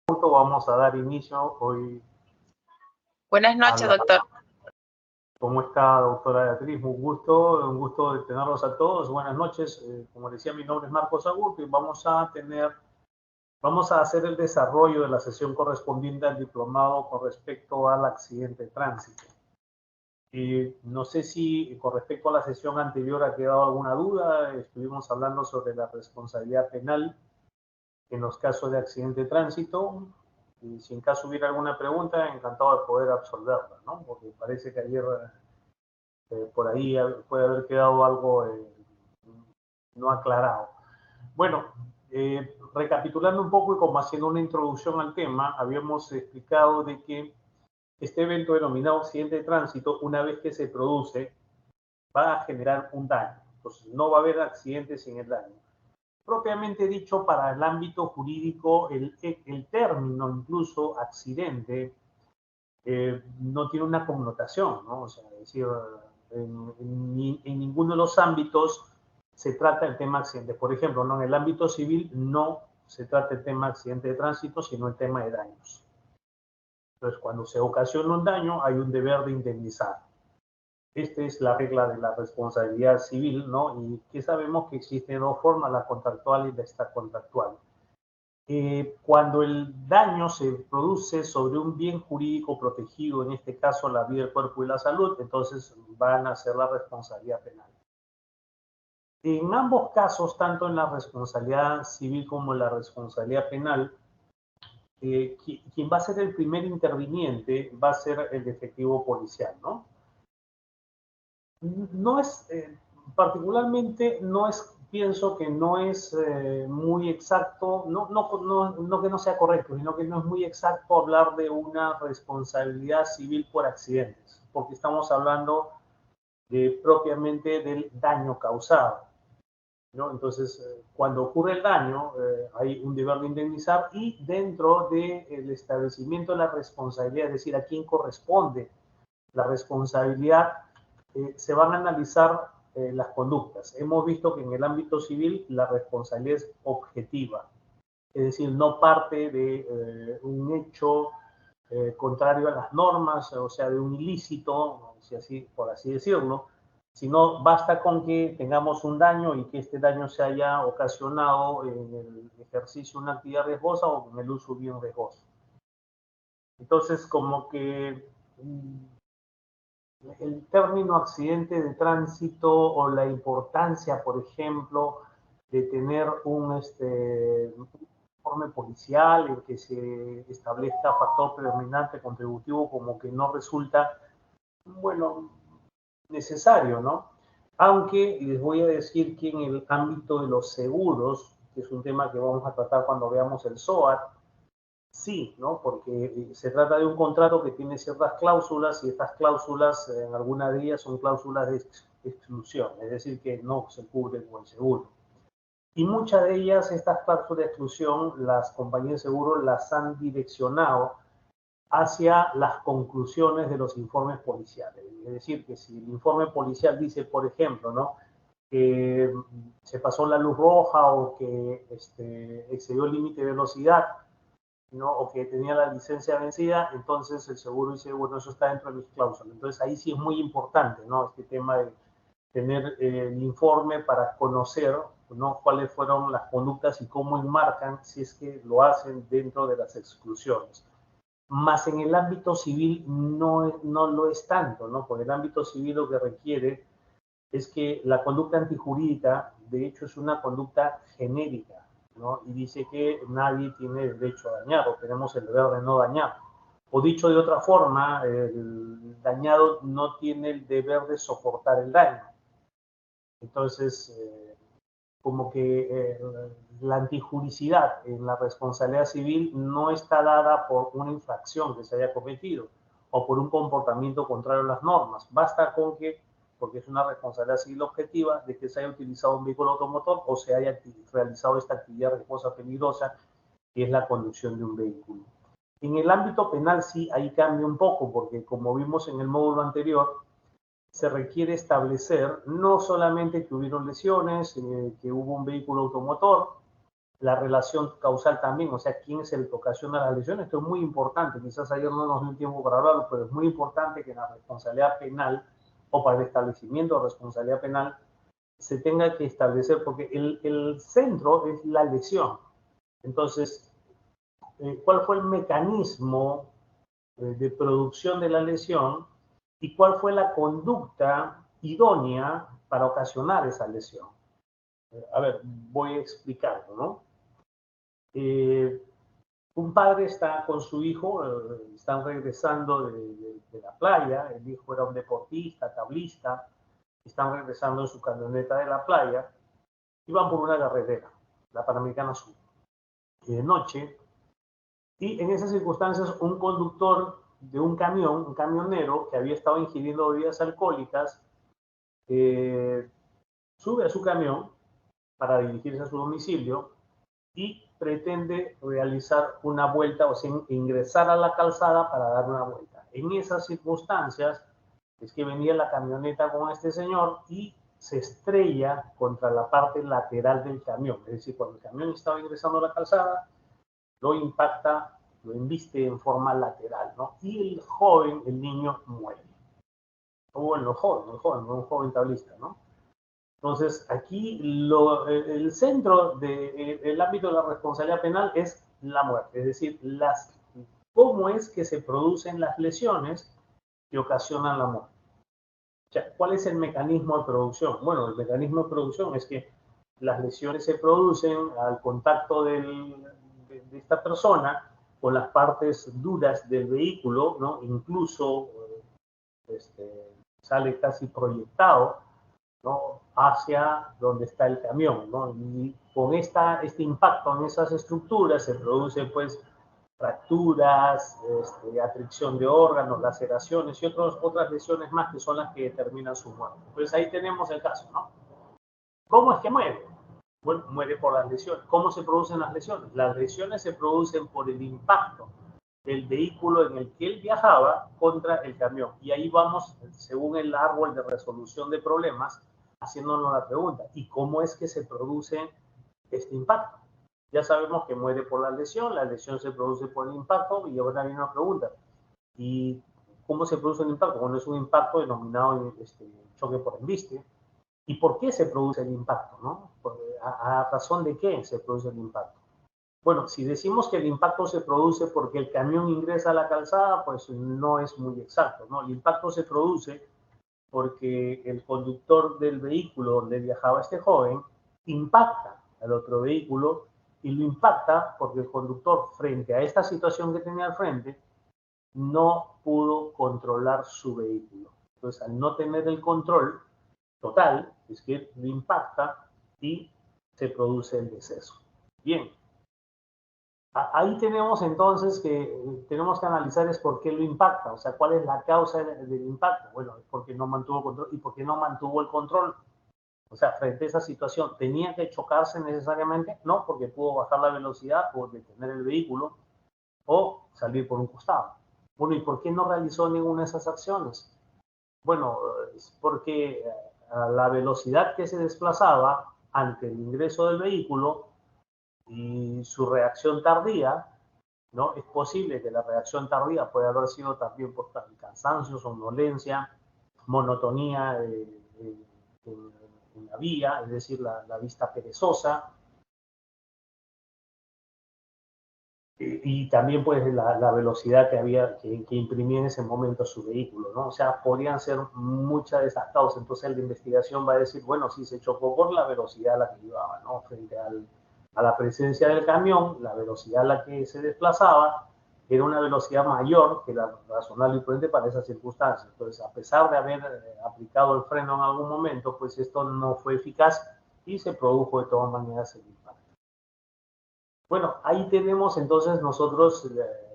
Vamos a dar inicio hoy. Buenas noches, doctor. ¿Cómo está, doctora Beatriz? Un gusto de tenerlos a todos. Buenas noches. Como decía, mi nombre es Marcos Agurto y vamos a hacer el desarrollo de la sesión correspondiente al diplomado con respecto al accidente de tránsito. No sé si con respecto a la sesión anterior ha quedado alguna duda. Estuvimos hablando sobre la responsabilidad penal en los casos de accidente de tránsito. Y si en caso hubiera alguna pregunta, encantado de poder absolverla, ¿no? Porque parece que ayer por ahí puede haber quedado algo no aclarado. Bueno, recapitulando un poco y como haciendo una introducción al tema, habíamos explicado de que este evento denominado accidente de tránsito, una vez que se produce, va a generar un daño. Entonces, no va a haber accidente sin el daño. Propiamente dicho, para el ámbito jurídico, el término incluso accidente no tiene una connotación, ¿no? O sea, es decir, en ninguno de los ámbitos se trata el tema accidente. Por ejemplo, ¿no? En el ámbito civil no se trata el tema accidente de tránsito, sino el tema de daños. Entonces, cuando se ocasiona un daño, hay un deber de indemnizar. Esta es la regla de la responsabilidad civil, ¿no? Y que sabemos que existen dos formas, la contractual y la extracontractual. Cuando el daño se produce sobre un bien jurídico protegido, en este caso la vida, el cuerpo y la salud, entonces van a ser la responsabilidad penal. En ambos casos, tanto en la responsabilidad civil como en la responsabilidad penal, quien va a ser el primer interviniente va a ser el efectivo policial, ¿no? No es, particularmente, pienso que no es muy exacto, no que no sea correcto, sino que no es muy exacto hablar de una responsabilidad civil por accidentes, porque estamos hablando propiamente del daño causado, ¿no? Entonces, cuando ocurre el daño, hay un deber de indemnizar y dentro del establecimiento de la responsabilidad, es decir, a quién corresponde la responsabilidad, se van a analizar las conductas. Hemos visto que en el ámbito civil la responsabilidad es objetiva, es decir, no parte de un hecho contrario a las normas, o sea, de un ilícito, si así, por así decirlo, sino basta con que tengamos un daño y que este daño se haya ocasionado en el ejercicio de una actividad riesgosa o en el uso de un riesgoso. Entonces, como que el término accidente de tránsito o la importancia, por ejemplo, de tener un informe policial en que se establezca factor predominante contributivo, como que no resulta, bueno, necesario, ¿no? Aunque les voy a decir que en el ámbito de los seguros, que es un tema que vamos a tratar cuando veamos el SOAT, sí, ¿no? Porque se trata de un contrato que tiene ciertas cláusulas y estas cláusulas, en algunas de ellas son cláusulas de exclusión, es decir, que no se cubren con el seguro. Y muchas de ellas, estas cláusulas de exclusión, las compañías de seguro las han direccionado hacia las conclusiones de los informes policiales. Es decir, que si el informe policial dice, por ejemplo, ¿no?, que se pasó la luz roja o que excedió el límite de velocidad, ¿no?, o que tenía la licencia vencida, entonces el seguro dice, bueno, eso está dentro de mis cláusulas. Entonces ahí sí es muy importante, ¿no?, este tema de tener el informe para conocer, ¿no?, cuáles fueron las conductas y cómo enmarcan, si es que lo hacen dentro de las exclusiones. Más en el ámbito civil no lo es tanto, ¿no? Porque el ámbito civil lo que requiere es que la conducta antijurídica, de hecho, es una conducta genérica, ¿no? Y dice que nadie tiene derecho a dañar, o tenemos el deber de no dañar. O dicho de otra forma, el dañado no tiene el deber de soportar el daño. Entonces, como que la antijuricidad en la responsabilidad civil no está dada por una infracción que se haya cometido o por un comportamiento contrario a las normas. Basta con que, porque es una responsabilidad civil objetiva, de que se haya utilizado un vehículo automotor o se haya realizado esta actividad riesgosa peligrosa, que es la conducción de un vehículo. En el ámbito penal sí, ahí cambia un poco, porque como vimos en el módulo anterior, se requiere establecer no solamente que hubieron lesiones, que hubo un vehículo automotor, la relación causal también, o sea, quién es el que ocasiona las lesiones. Esto es muy importante, quizás ayer no nos dio tiempo para hablarlo, pero es muy importante que en la responsabilidad penal o para el establecimiento de responsabilidad penal se tenga que establecer, porque el centro es la lesión. Entonces, ¿cuál fue el mecanismo de producción de la lesión y cuál fue la conducta idónea para ocasionar esa lesión? A ver, voy a explicarlo, ¿no? Un padre está con su hijo, están regresando de la playa, el hijo era un deportista, tablista, están regresando en su camioneta de la playa y van por una carretera, la Panamericana Sur, de noche, y en esas circunstancias un conductor de un camión, un camionero que había estado ingiriendo bebidas alcohólicas, sube a su camión para dirigirse a su domicilio y pretende realizar una vuelta, o sea, ingresar a la calzada para dar una vuelta. En esas circunstancias es que venía la camioneta con este señor y se estrella contra la parte lateral del camión. Es decir, cuando el camión estaba ingresando a la calzada, lo impacta, lo embiste en forma lateral, ¿no? Y el joven, el niño, muere. O bueno, un joven tablista, ¿no? Entonces, aquí el centro del ámbito de la responsabilidad penal es la muerte, es decir, cómo es que se producen las lesiones que ocasionan la muerte. O sea, ¿cuál es el mecanismo de producción? Bueno, el mecanismo de producción es que las lesiones se producen al contacto de esta persona con las partes duras del vehículo, ¿no? Incluso sale casi proyectado, ¿no? Hacia donde está el camión, ¿no? Y con este impacto en esas estructuras se produce, pues, fracturas, atricción de órganos, laceraciones y otras lesiones más que son las que determinan su muerte. Pues ahí tenemos el caso, ¿no? ¿Cómo es que muere? Bueno, muere por las lesiones. ¿Cómo se producen las lesiones? Las lesiones se producen por el impacto del vehículo en el que él viajaba contra el camión. Y ahí vamos, según el árbol de resolución de problemas, haciéndonos la pregunta, ¿y cómo es que se produce este impacto? Ya sabemos que muere por la lesión se produce por el impacto, y ahora viene una pregunta, ¿y cómo se produce el impacto? Bueno, es un impacto denominado choque por embiste. ¿Y por qué se produce el impacto? ¿No? ¿A razón de qué se produce el impacto? Bueno, si decimos que el impacto se produce porque el camión ingresa a la calzada, pues no es muy exacto, ¿no? El impacto se produce porque el conductor del vehículo donde viajaba este joven impacta al otro vehículo y lo impacta porque el conductor, frente a esta situación que tenía al frente, no pudo controlar su vehículo. Entonces, al no tener el control total, es que lo impacta y se produce el deceso. Bien, ahí tenemos entonces que tenemos que analizar es por qué lo impacta, o sea, cuál es la causa del impacto. Bueno, es porque no mantuvo control y porque no mantuvo el control. O sea, frente a esa situación, ¿tenía que chocarse necesariamente? No, porque pudo bajar la velocidad o detener el vehículo o salir por un costado. Bueno, ¿y por qué no realizó ninguna de esas acciones? Bueno, es porque a la velocidad que se desplazaba ante el ingreso del vehículo y su reacción tardía, ¿no? Es posible que la reacción tardía pueda haber sido también por cansancio, somnolencia, monotonía en la vía, es decir, la vista perezosa, y también pues la velocidad que imprimía en ese momento su vehículo, ¿no? O sea, podrían ser muchas de esas causas. Entonces la investigación va a decir, bueno, sí se chocó por la velocidad a la que llevaba, ¿no? Frente a la presencia del camión, la velocidad a la que se desplazaba era una velocidad mayor que la razonable y prudente para esas circunstancias. Entonces, a pesar de haber aplicado el freno en algún momento, pues esto no fue eficaz y se produjo de todas maneras el impacto. Bueno, ahí tenemos entonces nosotros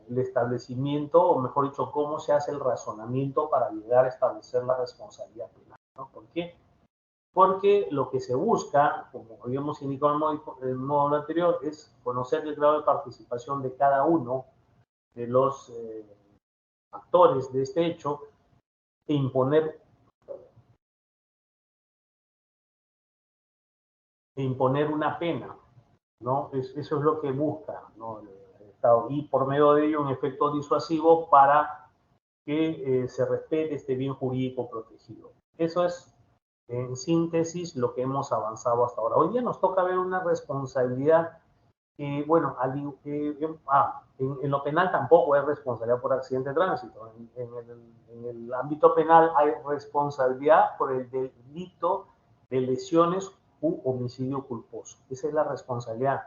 el establecimiento, o mejor dicho, cómo se hace el razonamiento para llegar a establecer la responsabilidad penal, ¿no? ¿Por qué? Porque lo que se busca, como habíamos indicado en el módulo anterior, es conocer el grado de participación de cada uno de los actores de este hecho e imponer una pena. ¿no? Eso es lo que busca, ¿no? El Estado. Y por medio de ello un efecto disuasivo para que se respete este bien jurídico protegido. Eso es, en síntesis, lo que hemos avanzado hasta ahora. Hoy día nos toca ver una responsabilidad que, bueno, en lo penal tampoco hay responsabilidad por accidente de tránsito. En el ámbito penal hay responsabilidad por el delito de lesiones u homicidio culposo. Esa es la responsabilidad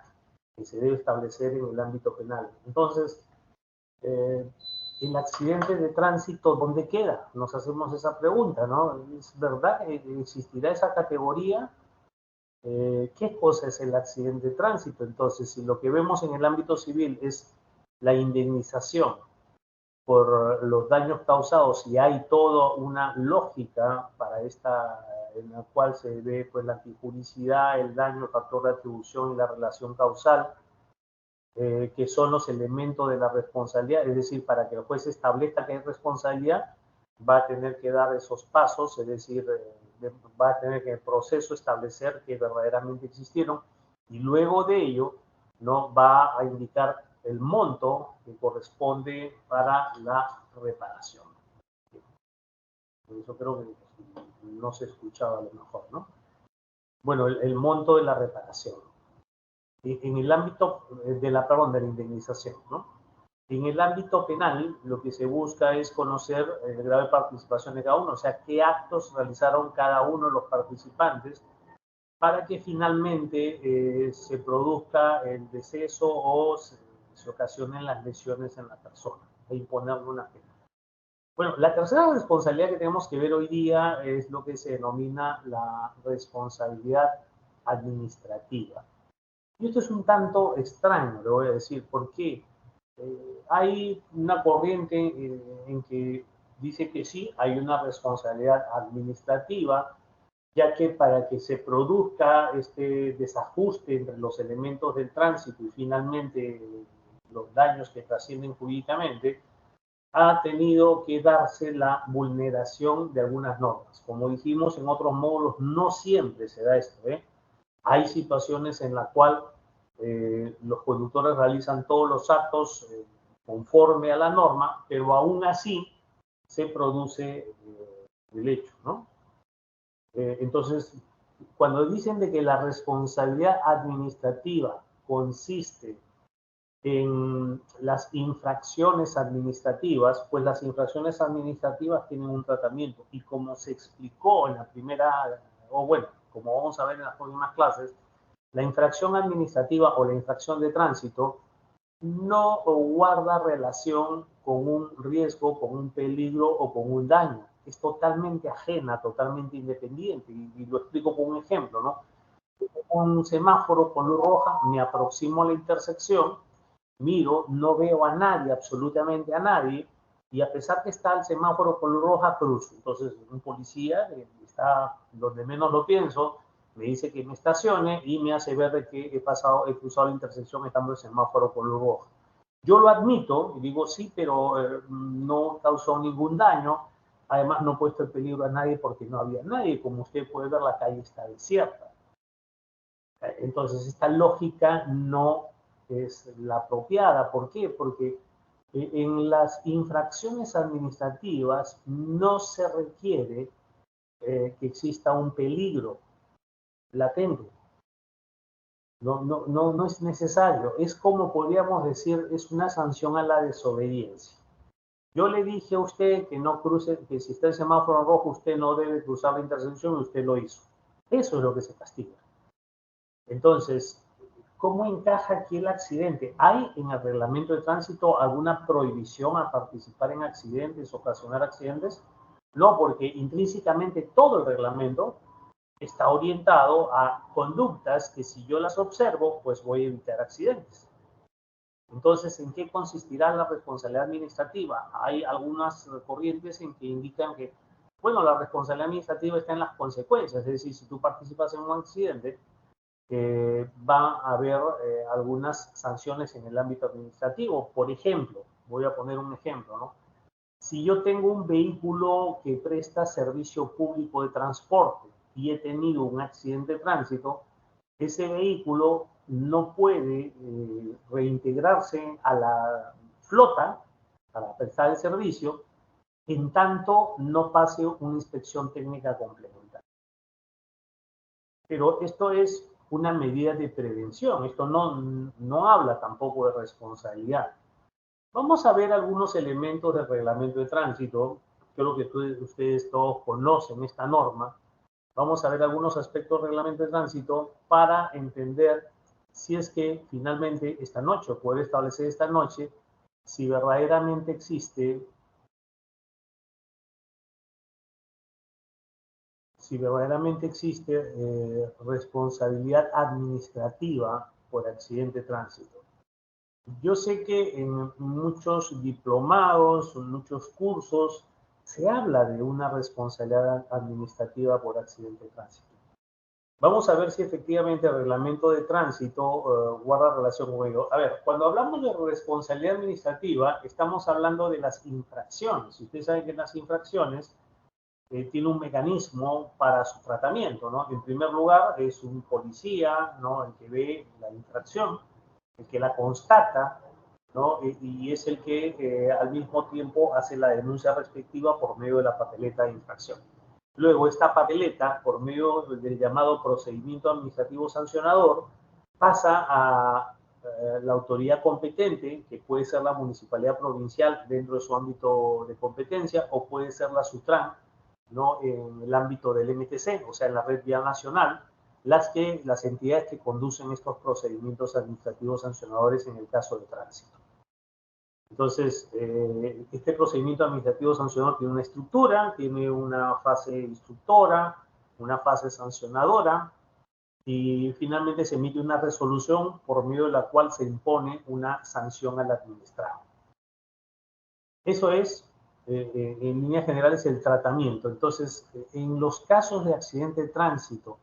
que se debe establecer en el ámbito penal. Entonces, eh, el accidente de tránsito, ¿dónde queda? Nos hacemos esa pregunta, ¿no? ¿Es verdad que existirá esa categoría? ¿Qué cosa es el accidente de tránsito? Entonces, si lo que vemos en el ámbito civil es la indemnización por los daños causados y hay toda una lógica para esta, en la cual se ve pues la antijuricidad, el daño, el factor de atribución y la relación causal, que son los elementos de la responsabilidad, es decir, para que el juez establezca que hay responsabilidad, va a tener que dar esos pasos, es decir, va a tener que en el proceso establecer que verdaderamente existieron y luego de ello no va a indicar el monto que corresponde para la reparación. Eso creo que no se escuchaba a lo mejor, ¿no? Bueno, el monto de la reparación. En el ámbito de la indemnización, ¿no? En el ámbito penal, lo que se busca es conocer el grado de participación de cada uno, o sea, qué actos realizaron cada uno de los participantes para que finalmente se produzca el deceso o se ocasionen las lesiones en la persona e imponerle una pena. Bueno, la tercera responsabilidad que tenemos que ver hoy día es lo que se denomina la responsabilidad administrativa. Y esto es un tanto extraño, le voy a decir, ¿por qué? Hay una corriente en que dice que sí, hay una responsabilidad administrativa, ya que para que se produzca este desajuste entre los elementos del tránsito y finalmente los daños que trascienden jurídicamente, ha tenido que darse la vulneración de algunas normas. Como dijimos en otros módulos, no siempre se da esto, ¿eh? Hay situaciones en las cuales los conductores realizan todos los actos conforme a la norma, pero aún así se produce el hecho, ¿no? Entonces, cuando dicen de que la responsabilidad administrativa consiste en las infracciones administrativas, pues las infracciones administrativas tienen un tratamiento y como se explicó en la primera, o bueno, como vamos a ver en las próximas clases, la infracción administrativa o la infracción de tránsito no guarda relación con un riesgo, con un peligro o con un daño. Es totalmente ajena, totalmente independiente. Y lo explico con un ejemplo, ¿no? Un semáforo con luz roja, me aproximo a la intersección, miro, no veo a nadie, absolutamente a nadie, y a pesar que está el semáforo con luz roja, cruzo. Entonces, un policía está donde menos lo pienso, me dice que me estacione y me hace ver de que he cruzado la intersección estando el semáforo con luz roja. Yo lo admito y digo sí, pero no causó ningún daño. Además, no he puesto en peligro a nadie porque no había nadie. Como usted puede ver, la calle está desierta. Entonces, esta lógica no es la apropiada. ¿Por qué? Porque en las infracciones administrativas no se requiere que exista un peligro latente. No es necesario. Es como podríamos decir, es una sanción a la desobediencia. Yo le dije a usted que no cruce, que si está el semáforo rojo usted no debe cruzar la intersección y usted lo hizo. Eso es lo que se castiga. Entonces, ¿cómo encaja aquí el accidente? ¿Hay en el reglamento de tránsito alguna prohibición a participar en accidentes, ocasionar accidentes? No, porque intrínsecamente todo el reglamento está orientado a conductas que si yo las observo, pues voy a evitar accidentes. Entonces, ¿en qué consistirá la responsabilidad administrativa? Hay algunas corrientes en que indican que, bueno, la responsabilidad administrativa está en las consecuencias, es decir, si tú participas en un accidente, va a haber algunas sanciones en el ámbito administrativo. Por ejemplo, voy a poner un ejemplo, ¿no? Si yo tengo un vehículo que presta servicio público de transporte y he tenido un accidente de tránsito, ese vehículo no puede reintegrarse a la flota para prestar el servicio en tanto no pase una inspección técnica complementaria. Pero esto es una medida de prevención, esto no habla tampoco de responsabilidad. Vamos a ver algunos elementos del reglamento de tránsito. Creo que ustedes todos conocen esta norma. Vamos a ver algunos aspectos del reglamento de tránsito para entender si es que finalmente esta noche, o poder establecer esta noche, si verdaderamente existe responsabilidad administrativa por accidente de tránsito. Yo sé que en muchos diplomados, en muchos cursos, se habla de una responsabilidad administrativa por accidente de tránsito. Vamos a ver si efectivamente el reglamento de tránsito guarda relación con ello. A ver, cuando hablamos de responsabilidad administrativa, estamos hablando de las infracciones. Ustedes saben que las infracciones tiene un mecanismo para su tratamiento, ¿no? En primer lugar, es un policía, ¿no? El que ve la infracción, el que la constata, ¿no? Y es el que al mismo tiempo hace la denuncia respectiva por medio de la papeleta de infracción. Luego, esta papeleta, por medio del llamado procedimiento administrativo sancionador, pasa a la autoridad competente, que puede ser la municipalidad provincial dentro de su ámbito de competencia, o puede ser la SUTRAN, ¿no? En el ámbito del MTC, o sea, en la red vial nacional, las entidades que conducen estos procedimientos administrativos sancionadores en el caso de tránsito. Entonces, este procedimiento administrativo sancionador tiene una estructura, tiene una fase instructora, una fase sancionadora, y finalmente se emite una resolución por medio de la cual se impone una sanción al administrado. Eso es, en líneas generales, el tratamiento. Entonces, en los casos de accidente de tránsito,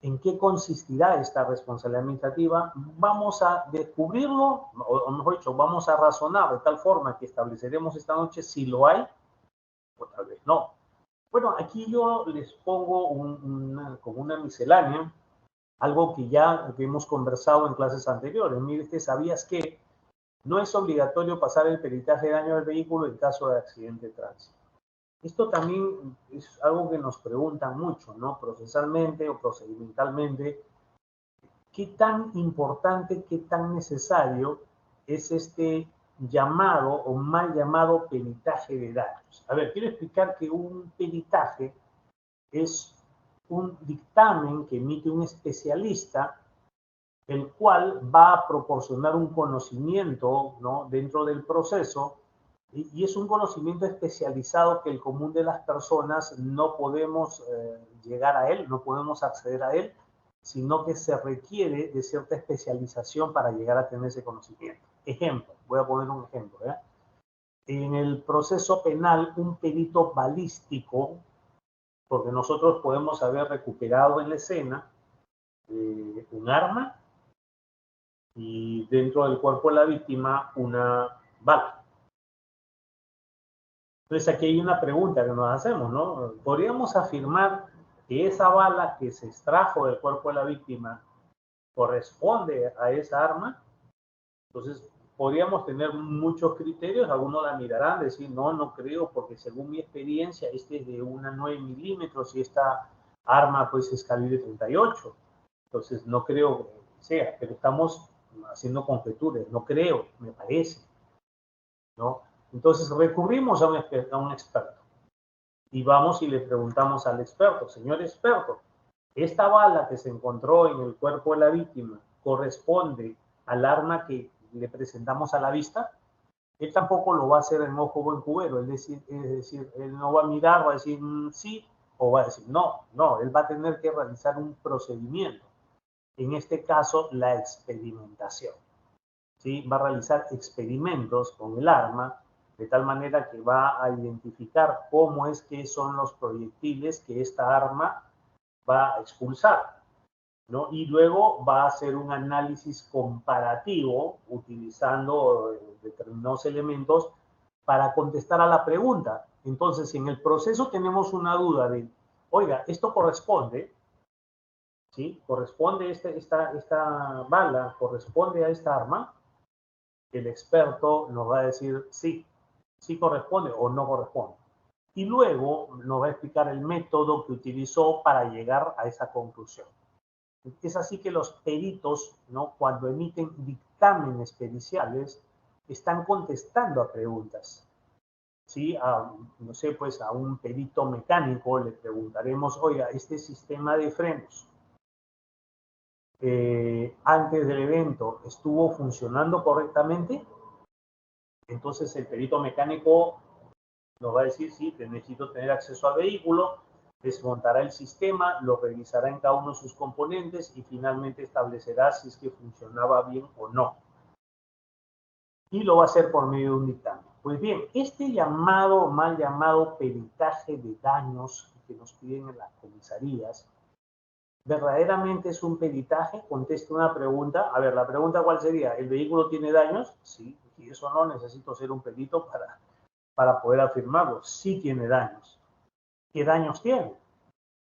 ¿en qué consistirá esta responsabilidad administrativa? Vamos a descubrirlo, o mejor dicho, vamos a razonar de tal forma que estableceremos esta noche si lo hay, o tal vez no. Bueno, aquí yo les pongo como una miscelánea, algo que ya hemos conversado en clases anteriores. Mire, ¿sabías que no es obligatorio pasar el peritaje de daño del vehículo en caso de accidente de tránsito? Esto también es algo que nos preguntan mucho, ¿no? Procesalmente o procedimentalmente, ¿qué tan importante, qué tan necesario es este llamado o mal llamado peritaje de daños? A ver, quiero explicar que un peritaje es un dictamen que emite un especialista, el cual va a proporcionar un conocimiento, ¿no? Dentro del proceso, y es un conocimiento especializado que el común de las personas no podemos llegar a él, no podemos acceder a él, sino que se requiere de cierta especialización para llegar a tener ese conocimiento. Ejemplo, voy a poner un ejemplo. En el proceso penal, un perito balístico, porque nosotros podemos haber recuperado en la escena un arma y dentro del cuerpo de la víctima una bala. Entonces aquí hay una pregunta que nos hacemos, ¿no? ¿Podríamos afirmar que esa bala que se extrajo del cuerpo de la víctima corresponde a esa arma? Entonces podríamos tener muchos criterios, algunos la mirarán, decir, no, no creo, porque según mi experiencia, este es de una 9 milímetros y esta arma pues es calibre 38. Entonces no creo que sea, pero estamos haciendo conjeturas, no creo, me parece, ¿no? Entonces recurrimos a un experto y vamos y le preguntamos al experto, señor experto, ¿esta bala que se encontró en el cuerpo de la víctima corresponde al arma que le presentamos a la vista? Él tampoco lo va a hacer en ojo buen cubero, es decir, él no va a mirar, va a decir sí, o va a decir no, él va a tener que realizar un procedimiento. En este caso, la experimentación. ¿Sí? Va a realizar experimentos con el arma de tal manera que va a identificar cómo es que son los proyectiles que esta arma va a expulsar, ¿no? Y luego va a hacer un análisis comparativo utilizando determinados elementos para contestar a la pregunta. Entonces, si en el proceso tenemos una duda de, oiga, ¿esto corresponde? ¿sí? ¿Corresponde esta bala, corresponde a esta arma? El experto nos va a decir sí, sí corresponde o no corresponde. Y luego nos va a explicar el método que utilizó para llegar a esa conclusión. Es así que los peritos, ¿no?, cuando emiten dictámenes periciales, están contestando a preguntas. ¿Sí? No sé, pues a un perito mecánico le preguntaremos, oiga, este sistema de frenos antes del evento estuvo funcionando correctamente. Entonces el perito mecánico nos va a decir, sí, necesito tener acceso al vehículo, desmontará el sistema, lo revisará en cada uno de sus componentes y finalmente establecerá si es que funcionaba bien o no. Y lo va a hacer por medio de un dictamen. Pues bien, este mal llamado peritaje de daños que nos piden en las comisarías, ¿verdaderamente es un peritaje? Conteste una pregunta. A ver, la pregunta ¿cuál sería? ¿El vehículo tiene daños? Sí, y eso no necesito ser un perito para poder afirmarlo. Sí tiene daños. ¿Qué daños tiene?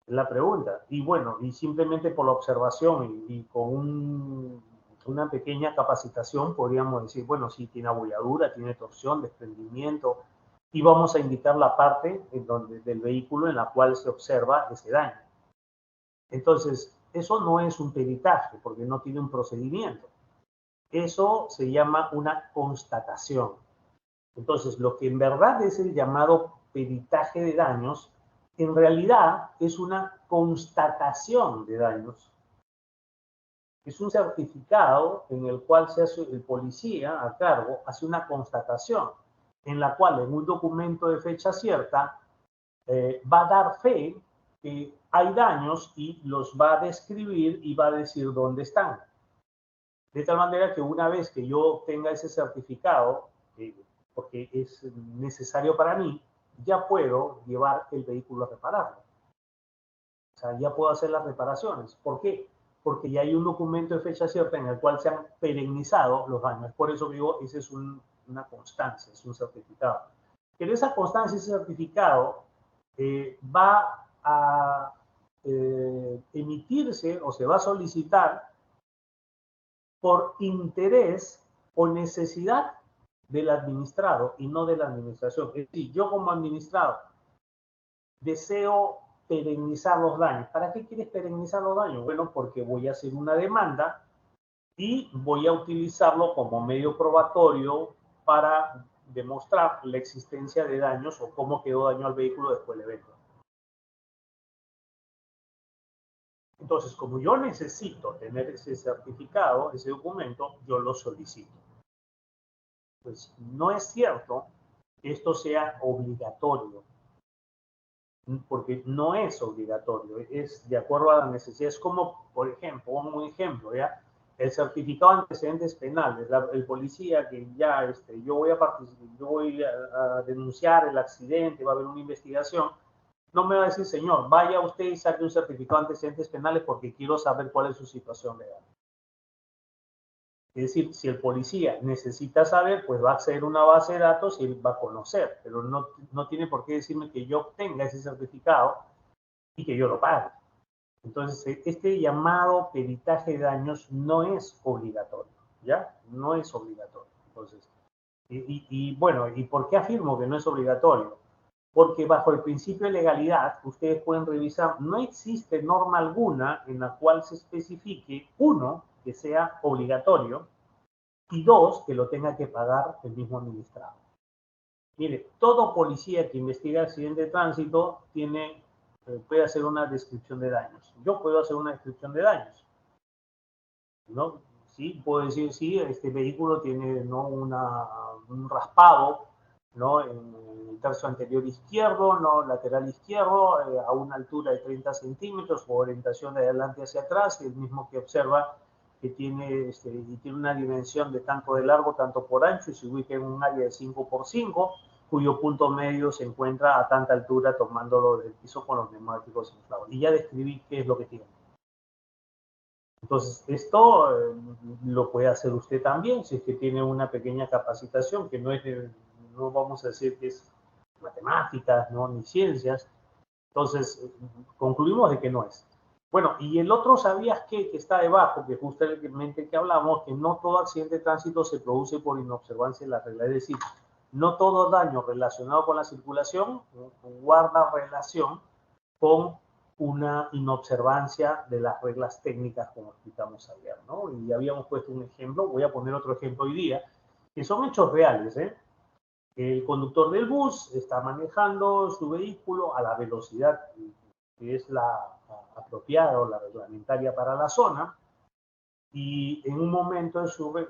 Es la pregunta. Y bueno, y simplemente por la observación y con una pequeña capacitación podríamos decir, bueno, sí tiene abolladura, tiene torsión, desprendimiento, y vamos a indicar la parte del vehículo en la cual se observa ese daño. Entonces, eso no es un peritaje porque no tiene un procedimiento. Eso se llama una constatación. Entonces, lo que en verdad es el llamado peritaje de daños, en realidad es una constatación de daños. Es un certificado en el cual se hace el policía a cargo, hace una constatación, en la cual en un documento de fecha cierta va a dar fe que hay daños y los va a describir y va a decir dónde están. De tal manera que una vez que yo tenga ese certificado, porque es necesario para mí, ya puedo llevar el vehículo a repararlo. O sea, ya puedo hacer las reparaciones. ¿Por qué? Porque ya hay un documento de fecha cierta en el cual se han perennizado los daños. Por eso digo, esa es una constancia, es un certificado. Pero esa constancia, ese certificado, va a emitirse o se va a solicitar por interés o necesidad del administrado y no de la administración. Es decir, yo como administrado deseo perennizar los daños. ¿Para qué quieres perennizar los daños? Bueno, porque voy a hacer una demanda y voy a utilizarlo como medio probatorio para demostrar la existencia de daños o cómo quedó daño al vehículo después del evento. Entonces, como yo necesito tener ese certificado, ese documento, yo lo solicito. Pues no es cierto que esto sea obligatorio, porque no es obligatorio, es de acuerdo a la necesidad. Es como, por ejemplo, un ejemplo, ¿ya? El certificado de antecedentes penales, el policía que ya, yo voy a participar, yo voy a denunciar el accidente, va a haber una investigación, no me va a decir, señor, vaya usted y saque un certificado de antecedentes penales porque quiero saber cuál es su situación legal. Es decir, si el policía necesita saber, pues va a acceder a una base de datos y él va a conocer, pero no tiene por qué decirme que yo obtenga ese certificado y que yo lo pague. Entonces, este llamado peritaje de daños no es obligatorio, ¿ya? No es obligatorio. Entonces, bueno, ¿y por qué afirmo que no es obligatorio? Porque bajo el principio de legalidad, ustedes pueden revisar, no existe norma alguna en la cual se especifique, uno, que sea obligatorio, y dos, que lo tenga que pagar el mismo administrado. Mire, todo policía que investiga accidente de tránsito puede hacer una descripción de daños. Yo puedo hacer una descripción de daños, ¿no? Sí, puedo decir, sí, este vehículo tiene, ¿no?, un raspado, ¿no?, en el tercio anterior izquierdo, ¿no?, lateral izquierdo, a una altura de 30 centímetros, o orientación de adelante hacia atrás, el mismo que observa que tiene una dimensión de tanto de largo, tanto por ancho, y se ubica en un área de 5 por 5, cuyo punto medio se encuentra a tanta altura tomándolo del piso con los neumáticos inflados. Y ya describí qué es lo que tiene. Entonces, esto lo puede hacer usted también, si es que tiene una pequeña capacitación, que no vamos a decir que es matemáticas, ¿no?, ni ciencias. Entonces, concluimos de que no es. Bueno, y el otro, ¿sabías qué? Que está debajo, que justamente que hablamos, que no todo accidente de tránsito se produce por inobservancia de la regla. Es decir, no todo daño relacionado con la circulación guarda relación con una inobservancia de las reglas técnicas, como explicamos ayer, ¿no? Y habíamos puesto un ejemplo, voy a poner otro ejemplo hoy día, que son hechos reales, ¿eh? El conductor del bus está manejando su vehículo a la velocidad que es la apropiada o la reglamentaria para la zona, y en un momento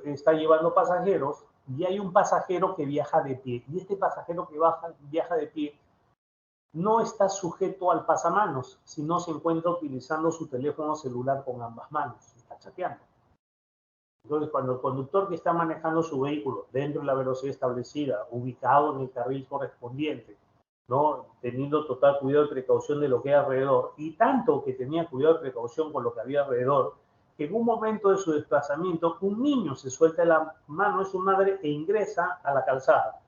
está llevando pasajeros y hay un pasajero que viaja de pie. Y este pasajero que viaja de pie no está sujeto al pasamanos, sino se encuentra utilizando su teléfono celular con ambas manos, está chateando. Entonces, cuando el conductor que está manejando su vehículo dentro de la velocidad establecida, ubicado en el carril correspondiente, ¿no? Teniendo total cuidado y precaución de lo que hay alrededor, y tanto que tenía cuidado y precaución con lo que había alrededor, que en un momento de su desplazamiento, un niño se suelta de la mano de su madre e ingresa a la calzada.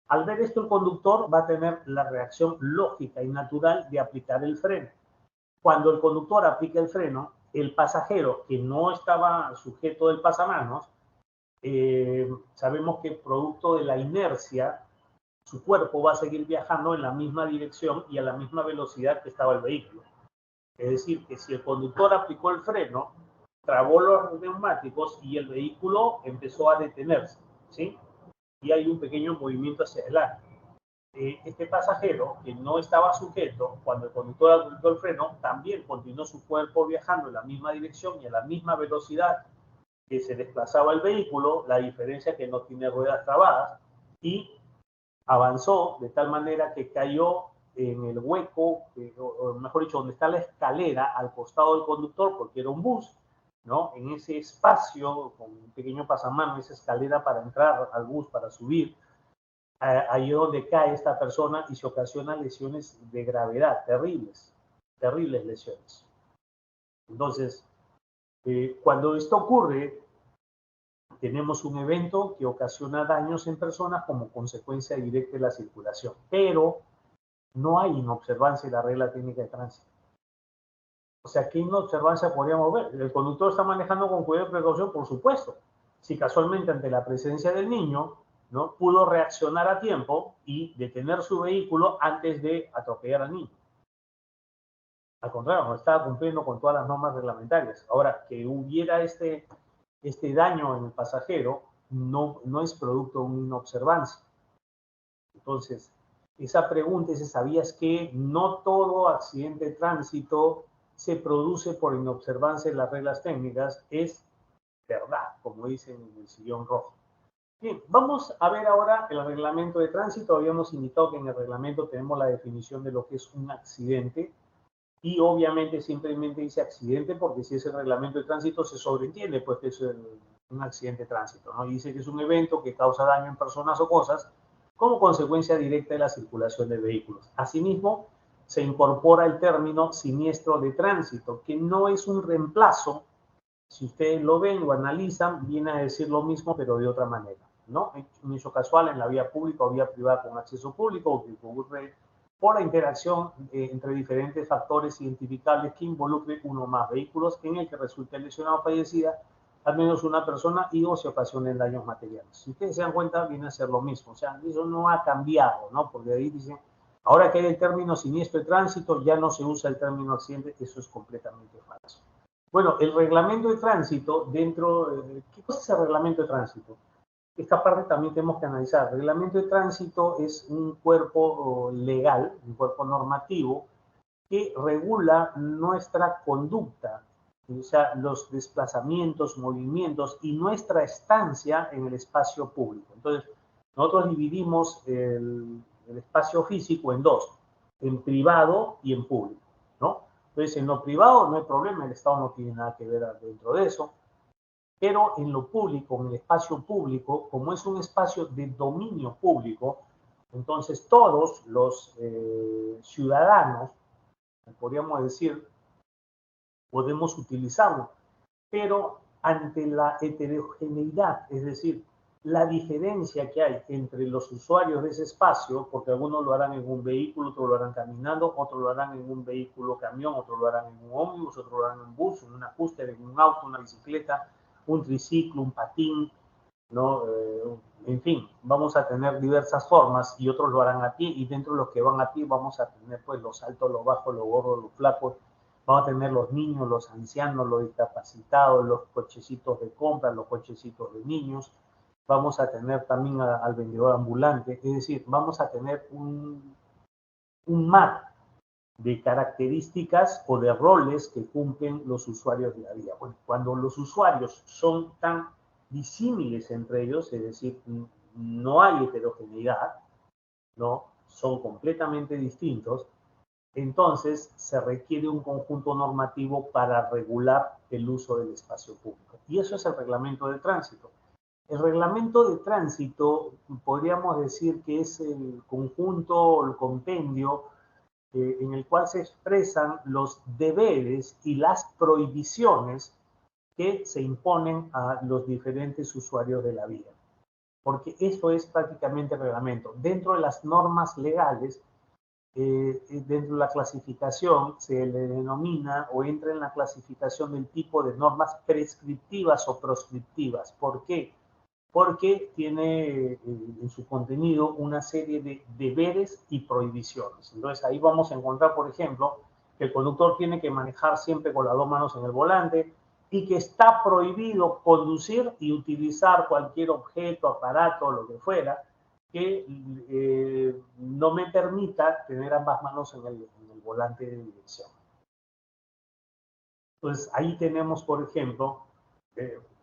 Al ver esto, el conductor va a tener la reacción lógica y natural de aplicar el freno. Cuando el conductor aplica el freno, el pasajero que no estaba sujeto del pasamanos, sabemos que producto de la inercia, su cuerpo va a seguir viajando en la misma dirección y a la misma velocidad que estaba el vehículo. Es decir, que si el conductor aplicó el freno, trabó los neumáticos y el vehículo empezó a detenerse, ¿sí? Y hay un pequeño movimiento hacia adelante. Este pasajero que no estaba sujeto, cuando el conductor aplicó el freno, también continuó su cuerpo viajando en la misma dirección y a la misma velocidad que se desplazaba el vehículo, la diferencia es que no tiene ruedas trabadas, y avanzó de tal manera que cayó en el hueco, o mejor dicho, donde está la escalera al costado del conductor, porque era un bus, ¿no? En ese espacio, con un pequeño pasamano, esa escalera para entrar al bus, para subir, ahí es donde cae esta persona y se ocasionan lesiones de gravedad, terribles, terribles lesiones. Entonces, cuando esto ocurre, tenemos un evento que ocasiona daños en personas como consecuencia directa de la circulación, pero no hay inobservancia de la regla técnica de tránsito. O sea, ¿qué inobservancia podríamos ver? El conductor está manejando con cuidado y precaución, por supuesto. Si casualmente ante la presencia del niño, ¿no?, pudo reaccionar a tiempo y detener su vehículo antes de atropellar al niño. Al contrario, no estaba cumpliendo con todas las normas reglamentarias. Ahora, que hubiera este daño en el pasajero no es producto de una inobservancia. Entonces, esa pregunta, ese ¿sabías que no todo accidente de tránsito se produce por inobservancia de las reglas técnicas? Es verdad, como dicen en el sillón rojo. Bien, vamos a ver ahora el reglamento de tránsito. Habíamos indicado que en el reglamento tenemos la definición de lo que es un accidente, y obviamente simplemente dice accidente porque si es el reglamento de tránsito se sobreentiende pues que es un accidente de tránsito, ¿no? Y dice que es un evento que causa daño en personas o cosas como consecuencia directa de la circulación de vehículos. Asimismo, se incorpora el término siniestro de tránsito, que no es un reemplazo. Si ustedes lo ven o analizan, viene a decir lo mismo, pero de otra manera, ¿no? Un hecho casual en la vía pública o vía privada con acceso público, o que ocurre por la interacción entre diferentes factores identificables que involucren uno o más vehículos, en el que resulte lesionado o fallecida al menos una persona y o se ocasionen daños materiales. Si ustedes se dan cuenta, viene a ser lo mismo. O sea, eso no ha cambiado, ¿no? Porque ahí dicen, ahora que hay el término siniestro de tránsito, ya no se usa el término accidente. Eso es completamente falso. Bueno, el reglamento de tránsito, ¿qué cosa es el reglamento de tránsito? Esta parte también tenemos que analizar. El reglamento de tránsito es un cuerpo legal, un cuerpo normativo, que regula nuestra conducta, o sea, los desplazamientos, movimientos y nuestra estancia en el espacio público. Entonces, nosotros dividimos el espacio físico en dos, en privado y en público, ¿no? Entonces, en lo privado no hay problema, el Estado no tiene nada que ver dentro de eso, pero en lo público, en el espacio público, como es un espacio de dominio público, entonces todos los ciudadanos, podríamos decir, podemos utilizarlo, pero ante la heterogeneidad, es decir, la diferencia que hay entre los usuarios de ese espacio, porque algunos lo harán en un vehículo, otros lo harán caminando, otros lo harán en un vehículo camión, otros lo harán en un ómnibus, otros lo harán en un bus, en una cúster, en un auto, una bicicleta, un triciclo, un patín, ¿no? En fin, vamos a tener diversas formas y otros lo harán a pie, y dentro de los que van a pie vamos a tener pues los altos, los bajos, los gordos, los flacos, vamos a tener los niños, los ancianos, los discapacitados, los cochecitos de compra, los cochecitos de niños, vamos a tener también al vendedor ambulante, es decir, vamos a tener un mar de características o de roles que cumplen los usuarios de la vía. Bueno, cuando los usuarios son tan disímiles entre ellos, es decir, no hay heterogeneidad, ¿no? Son completamente distintos, entonces se requiere un conjunto normativo para regular el uso del espacio público. Y eso es el reglamento de tránsito. El reglamento de tránsito podríamos decir que es el conjunto, el compendio en el cual se expresan los deberes y las prohibiciones que se imponen a los diferentes usuarios de la vía. Porque eso es prácticamente el reglamento. Dentro de las normas legales, dentro de la clasificación, se le denomina o entra en la clasificación del tipo de normas prescriptivas o proscriptivas. ¿Por qué? Porque tiene en su contenido una serie de deberes y prohibiciones. Entonces ahí vamos a encontrar, por ejemplo, que el conductor tiene que manejar siempre con las dos manos en el volante y que está prohibido conducir y utilizar cualquier objeto, aparato, lo que fuera, que no me permita tener ambas manos en el volante de dirección. Entonces ahí tenemos, por ejemplo,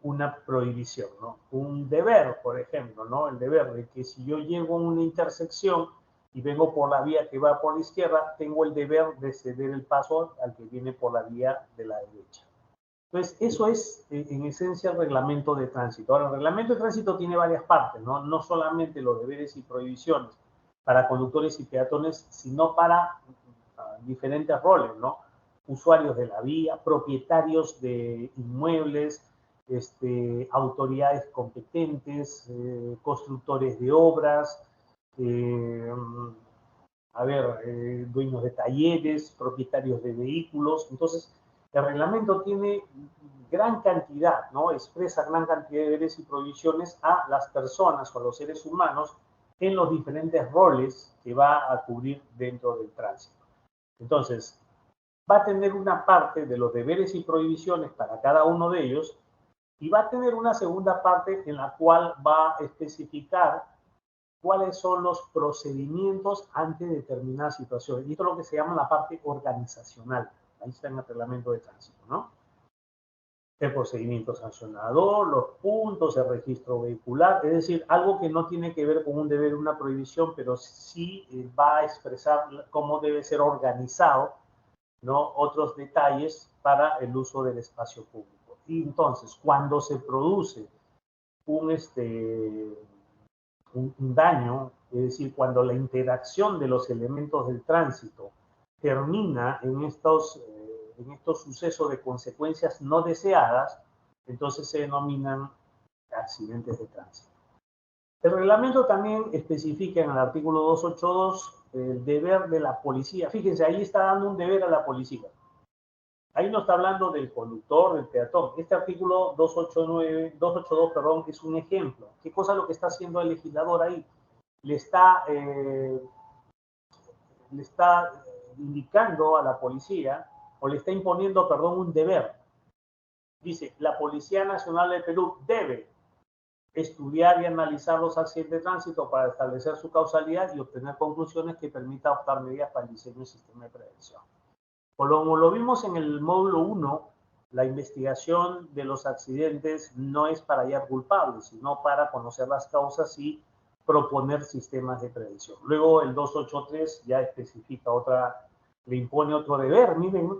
una prohibición, ¿no? Un deber, por ejemplo, ¿no? El deber de que si yo llego a una intersección y vengo por la vía que va por la izquierda, tengo el deber de ceder el paso al que viene por la vía de la derecha. Entonces, eso es en esencia el reglamento de tránsito. Ahora, el reglamento de tránsito tiene varias partes, ¿no? No solamente los deberes y prohibiciones para conductores y peatones, sino para diferentes roles, ¿no? Usuarios de la vía, propietarios de inmuebles, autoridades competentes, constructores de obras, dueños de talleres, propietarios de vehículos. Entonces, el reglamento tiene gran cantidad, ¿no? Expresa gran cantidad de deberes y prohibiciones a las personas o a los seres humanos en los diferentes roles que va a cubrir dentro del tránsito. Entonces, va a tener una parte de los deberes y prohibiciones para cada uno de ellos y va a tener una segunda parte en la cual va a especificar cuáles son los procedimientos ante determinadas situaciones. Y esto es lo que se llama la parte organizacional. Ahí está en el reglamento de tránsito, ¿no? El procedimiento sancionador, los puntos, el registro vehicular, es decir, algo que no tiene que ver con un deber o una prohibición, pero sí va a expresar cómo debe ser organizado, ¿no? Otros detalles para el uso del espacio público. Y entonces, cuando se produce un daño, es decir, cuando la interacción de los elementos del tránsito termina en estos sucesos de consecuencias no deseadas, entonces se denominan accidentes de tránsito. El reglamento también especifica en el artículo 282 el deber de la policía. Fíjense, ahí está dando un deber a la policía. Ahí no está hablando del conductor, del peatón. Este artículo 282, perdón, es un ejemplo. ¿Qué cosa es lo que está haciendo el legislador ahí? Le está indicando a la policía, o le está imponiendo, perdón, un deber. Dice, la Policía Nacional del Perú debe estudiar y analizar los accidentes de tránsito para establecer su causalidad y obtener conclusiones que permitan adoptar medidas para el diseño del sistema de prevención. Como lo vimos en el módulo 1, la investigación de los accidentes no es para hallar culpables, sino para conocer las causas y proponer sistemas de prevención. Luego el 283 ya especifica le impone otro deber. Miren,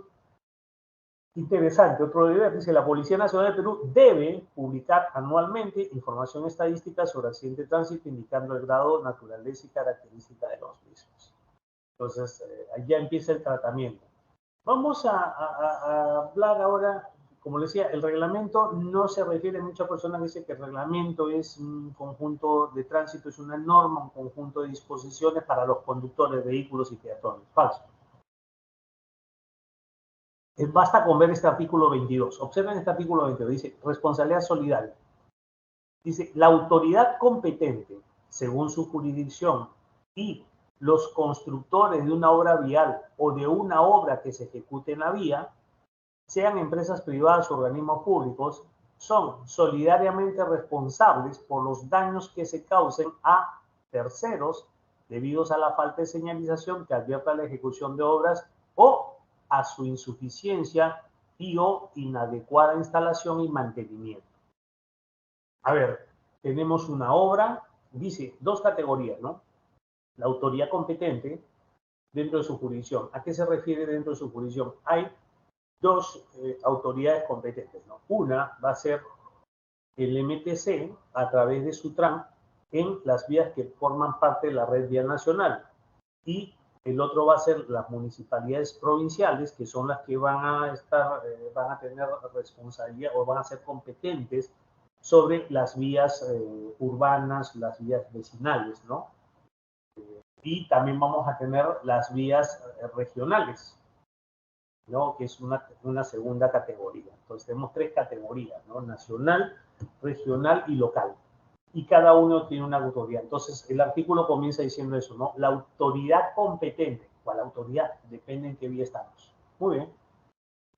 interesante, otro deber. Dice, la Policía Nacional de Perú debe publicar anualmente información estadística sobre accidentes de tránsito, indicando el grado, naturaleza y característica de los mismos. Entonces, ya empieza el tratamiento. Vamos a hablar ahora como les decía, el reglamento no se refiere, muchas personas dicen que el reglamento es un conjunto de tránsito, es una norma, un conjunto de disposiciones para los conductores de vehículos y peatones. Falso. Basta con ver este artículo 22. Observen este artículo 22. Dice, responsabilidad solidaria. Dice, la autoridad competente, según su jurisdicción, y los constructores de una obra vial o de una obra que se ejecute en la vía, sean empresas privadas o organismos públicos, son solidariamente responsables por los daños que se causen a terceros debido a la falta de señalización que advierta la ejecución de obras o a su insuficiencia y o inadecuada instalación y mantenimiento. A ver, tenemos una obra, dice, dos categorías, ¿no? La autoridad competente dentro de su jurisdicción. ¿A qué se refiere dentro de su jurisdicción? Hay dos autoridades competentes, ¿no? Una va a ser el MTC a través de Sutran en las vías que forman parte de la red vial nacional y el otro va a ser las municipalidades provinciales, que son las que van a tener responsabilidad o van a ser competentes sobre las vías urbanas, las vías vecinales, ¿no? Y también vamos a tener las vías regionales, ¿no? Que es una segunda categoría. Entonces tenemos tres categorías, ¿no? Nacional, regional y local. Y cada uno tiene una autoridad. Entonces el artículo comienza diciendo eso, ¿no? La autoridad competente, ¿cuál autoridad? Depende en qué vía estamos. Muy bien.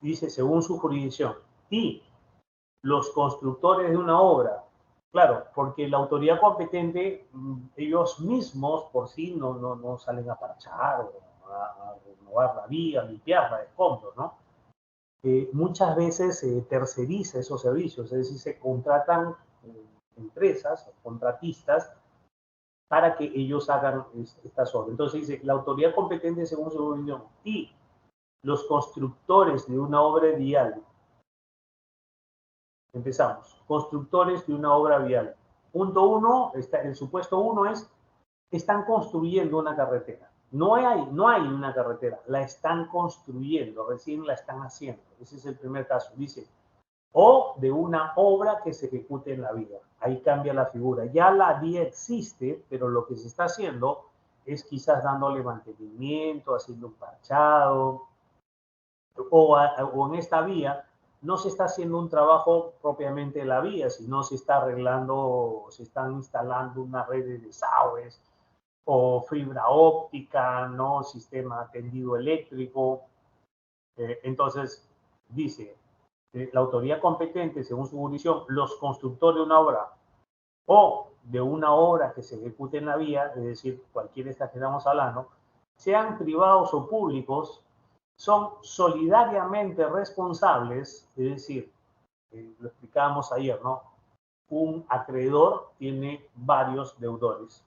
Dice, según su jurisdicción. Y los constructores de una obra, claro, porque la autoridad competente, ellos mismos por sí no salen a parchar o a renovar la vía, limpiarla de escombros, ¿no? Muchas veces se terceriza esos servicios, es decir, se contratan empresas o contratistas para que ellos hagan estas obras. Entonces dice, la autoridad competente según su opinión y los constructores de una obra vial. Empezamos. Constructores de una obra vial. Punto uno, el supuesto uno es, están construyendo una carretera. No hay una carretera, la están construyendo, recién la están haciendo. Ese es el primer caso. Dice, o de una obra que se ejecute en la vía. Ahí cambia la figura. Ya la vía existe, pero lo que se está haciendo es quizás dándole mantenimiento, haciendo un parchado, o en esta vía no se está haciendo un trabajo propiamente de la vía, sino se está arreglando, se están instalando una red de desagües o fibra óptica, ¿no? Sistema tendido eléctrico. Entonces, dice, la autoridad competente, según su jurisdicción, los constructores de una obra o de una obra que se ejecute en la vía, es decir, cualquiera de estas que estamos hablando, sean privados o públicos, son solidariamente responsables, es decir, lo explicábamos ayer, ¿no? Un acreedor tiene varios deudores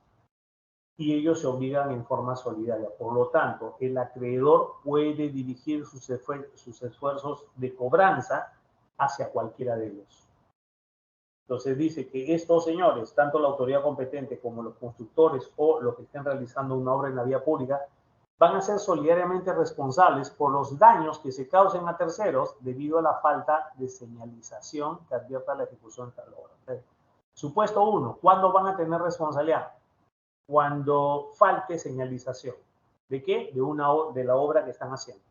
y ellos se obligan en forma solidaria. Por lo tanto, el acreedor puede dirigir sus esfuerzos de cobranza hacia cualquiera de ellos. Entonces dice que estos señores, tanto la autoridad competente como los constructores o los que estén realizando una obra en la vía pública, van a ser solidariamente responsables por los daños que se causen a terceros debido a la falta de señalización que advierta la ejecución de tal obra. Supuesto 1, ¿cuándo van a tener responsabilidad? Cuando falte señalización. ¿De qué? De la obra que están haciendo.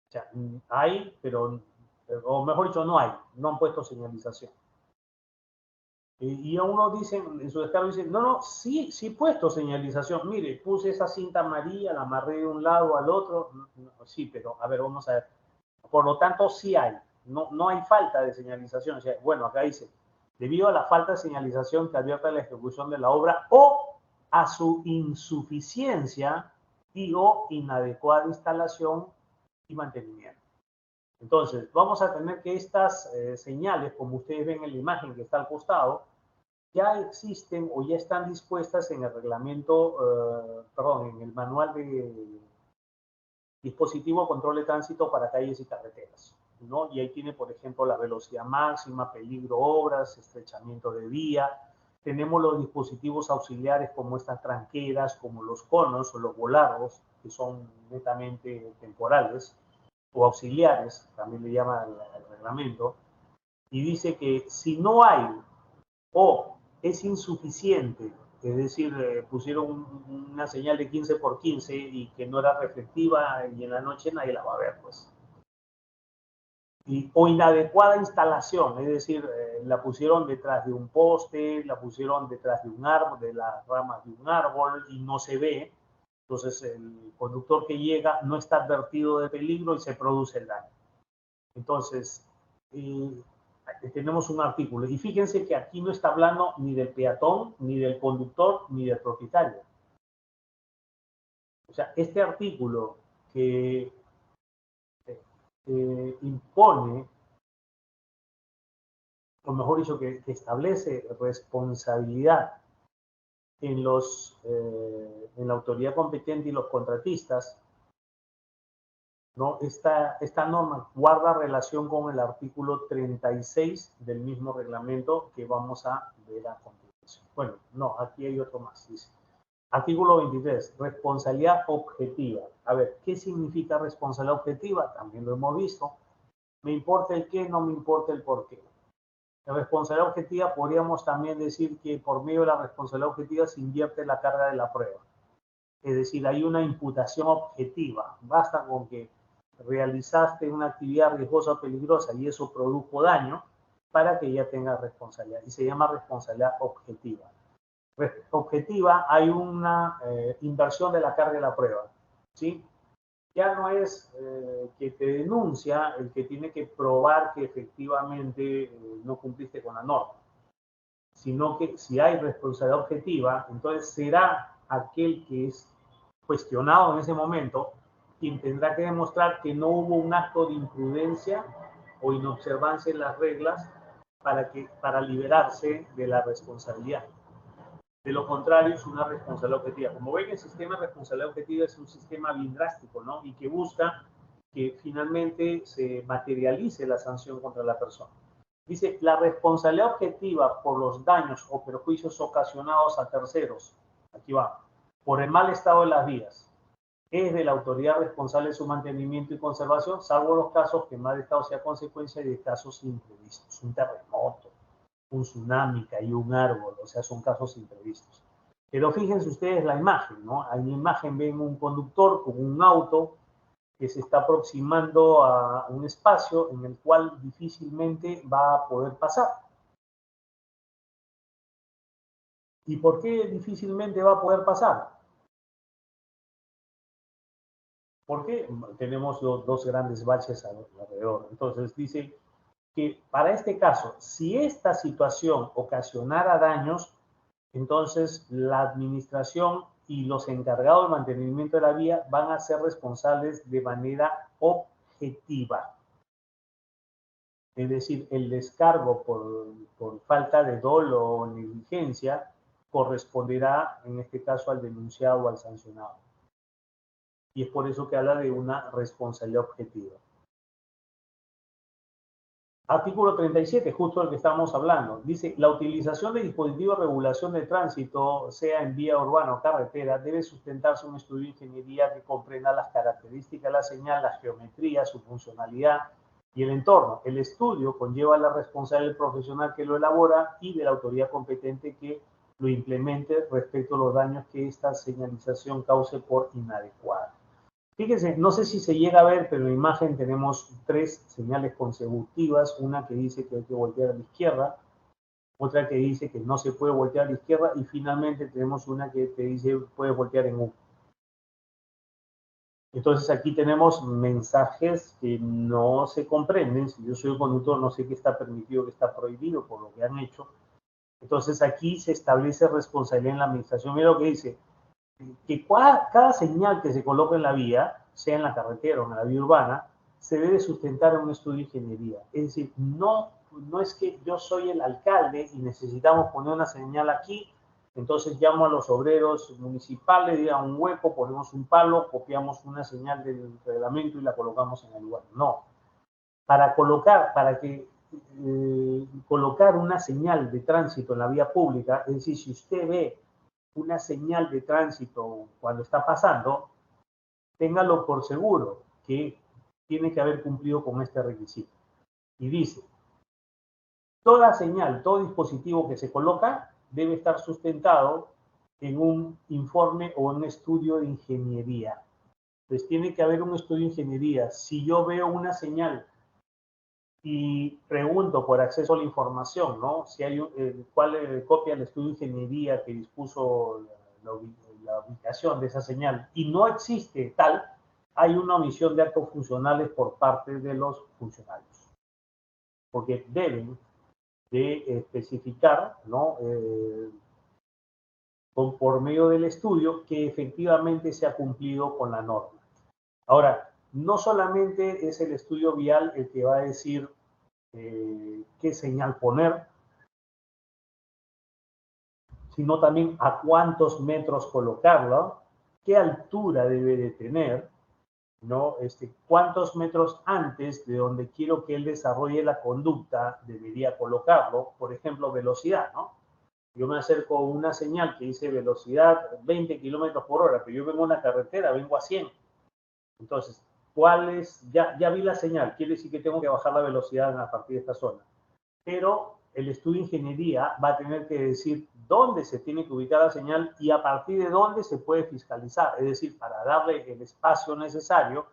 O sea, hay, pero, o mejor dicho, no hay, no han puesto señalización. Y a uno dicen, en su descargo dicen, no, sí he puesto señalización. Mire, puse esa cinta amarilla, la amarré de un lado al otro. Sí, pero a ver, vamos a ver. Por lo tanto, sí hay. No hay falta de señalización. O sea, bueno, acá dice, debido a la falta de señalización que advierta la ejecución de la obra o a su insuficiencia y o inadecuada instalación y mantenimiento. Entonces, vamos a tener que estas señales, como ustedes ven en la imagen que está al costado, ya existen o ya están dispuestas en el reglamento, en el manual de dispositivo de control de tránsito para calles y carreteras, ¿no? Y ahí tiene, por ejemplo, la velocidad máxima, peligro obras, estrechamiento de vía. Tenemos los dispositivos auxiliares como estas tranqueras, como los conos o los volardos, que son netamente temporales. o auxiliares, también le llama el reglamento, y dice que si no hay o es insuficiente, es decir, pusieron una señal de 15 por 15 y que no era reflectiva y en la noche nadie la va a ver, pues. O inadecuada instalación, es decir, la pusieron detrás de un poste, la pusieron detrás de un árbol, de las ramas de un árbol y no se ve. Entonces el conductor que llega no está advertido de peligro y se produce el daño. Entonces, tenemos un artículo. Y fíjense que aquí no está hablando ni del peatón, ni del conductor, ni del propietario. O sea, este artículo que impone, o mejor dicho, que establece responsabilidad en la autoridad competente y los contratistas, ¿no? Esta norma guarda relación con el artículo 36 del mismo reglamento que vamos a ver a continuación. Bueno, no, aquí hay otro más. Dice, artículo 23, responsabilidad objetiva. A ver, ¿qué significa responsabilidad objetiva? También lo hemos visto. Me importa el qué, no me importa el por qué. La responsabilidad objetiva podríamos también decir que por medio de la responsabilidad objetiva se invierte la carga de la prueba. Es decir, hay una imputación objetiva. Basta con que realizaste una actividad riesgosa o peligrosa y eso produjo daño para que ya tenga responsabilidad. Y se llama responsabilidad objetiva. Objetiva, hay una inversión de la carga de la prueba. ¿Sí? Ya no es que te denuncia el que tiene que probar que efectivamente no cumpliste con la norma, sino que si hay responsabilidad objetiva, entonces será aquel que es cuestionado en ese momento quien tendrá que demostrar que no hubo un acto de imprudencia o inobservancia en las reglas para liberarse de la responsabilidad. De lo contrario, es una responsabilidad objetiva. Como ven, el sistema de responsabilidad objetiva es un sistema bien drástico, ¿no? Y que busca que finalmente se materialice la sanción contra la persona. Dice, la responsabilidad objetiva por los daños o perjuicios ocasionados a terceros, aquí va, por el mal estado de las vías, es de la autoridad responsable de su mantenimiento y conservación, salvo los casos que el mal estado sea consecuencia de casos imprevistos, un terremoto, un tsunami, cayó un árbol, o sea, son casos imprevistos. Pero fíjense ustedes la imagen, ¿no? En la imagen ven un conductor con un auto que se está aproximando a un espacio en el cual difícilmente va a poder pasar. ¿Y por qué difícilmente va a poder pasar? Porque tenemos dos grandes baches alrededor. Entonces dice que para este caso, si esta situación ocasionara daños, entonces la administración y los encargados del mantenimiento de la vía van a ser responsables de manera objetiva. Es decir, el descargo por falta de dolo o negligencia corresponderá, en este caso, al denunciado o al sancionado. Y es por eso que habla de una responsabilidad objetiva. Artículo 37, justo del que estamos hablando. Dice, la utilización de dispositivos de regulación de tránsito, sea en vía urbana o carretera, debe sustentarse un estudio de ingeniería que comprenda las características de la señal, la geometría, su funcionalidad y el entorno. El estudio conlleva la responsabilidad del profesional que lo elabora y de la autoridad competente que lo implemente respecto a los daños que esta señalización cause por inadecuada. Fíjense, no sé si se llega a ver, pero en la imagen tenemos tres señales consecutivas, una que dice que hay que voltear a la izquierda, otra que dice que no se puede voltear a la izquierda y finalmente tenemos una que te dice puede voltear en U. Entonces aquí tenemos mensajes que no se comprenden. Si yo soy un conductor, no sé qué está permitido, qué está prohibido por lo que han hecho. Entonces aquí se establece responsabilidad en la administración. Mira lo que dice, que cada señal que se coloca en la vía, sea en la carretera o en la vía urbana, se debe sustentar en un estudio de ingeniería. Es decir, no es que yo soy el alcalde y necesitamos poner una señal aquí, entonces llamo a los obreros municipales, digan un hueco, ponemos un palo, copiamos una señal del reglamento y la colocamos en el lugar. No. Para colocar una señal de tránsito en la vía pública, es decir, si usted ve una señal de tránsito cuando está pasando, téngalo por seguro que tiene que haber cumplido con este requisito. Y dice, toda señal, todo dispositivo que se coloca debe estar sustentado en un informe o un estudio de ingeniería. Entonces tiene que haber un estudio de ingeniería. Si yo veo una señal y pregunto por acceso a la información, ¿no? Si hay cuál copia del estudio de ingeniería que dispuso la ubicación de esa señal y no existe tal, hay una omisión de actos funcionales por parte de los funcionarios. Porque deben de especificar, ¿no? Por medio del estudio que efectivamente se ha cumplido con la norma. Ahora, no solamente es el estudio vial el que va a decir qué señal poner, sino también a cuántos metros colocarla, qué altura debe de tener, ¿no? Cuántos metros antes de donde quiero que él desarrolle la conducta debería colocarlo, por ejemplo, velocidad, ¿no? Yo me acerco a una señal que dice velocidad 20 kilómetros por hora, pero yo vengo a una carretera, vengo a 100. Entonces, ¿cuál es? Ya vi la señal, quiere decir que tengo que bajar la velocidad a partir de esta zona. Pero el estudio de ingeniería va a tener que decir dónde se tiene que ubicar la señal y a partir de dónde se puede fiscalizar, es decir, para darle el espacio necesario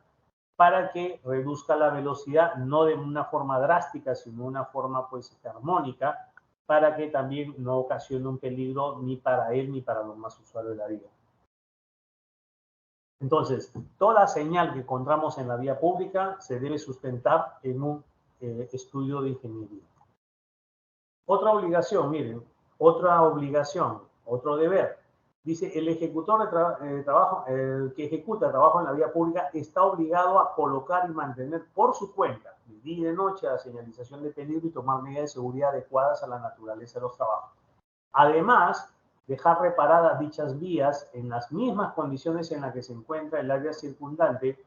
para que reduzca la velocidad, no de una forma drástica, sino de una forma pues armónica, para que también no ocasione un peligro ni para él ni para los más usuarios de la vía. Entonces, toda señal que encontramos en la vía pública se debe sustentar en un estudio de ingeniería. Otra obligación, miren, otro deber. Dice, el ejecutor de trabajo, el que ejecuta trabajo en la vía pública está obligado a colocar y mantener por su cuenta, de día y de noche, la señalización de peligro y tomar medidas de seguridad adecuadas a la naturaleza de los trabajos. Además, dejar reparadas dichas vías en las mismas condiciones en las que se encuentra el área circundante,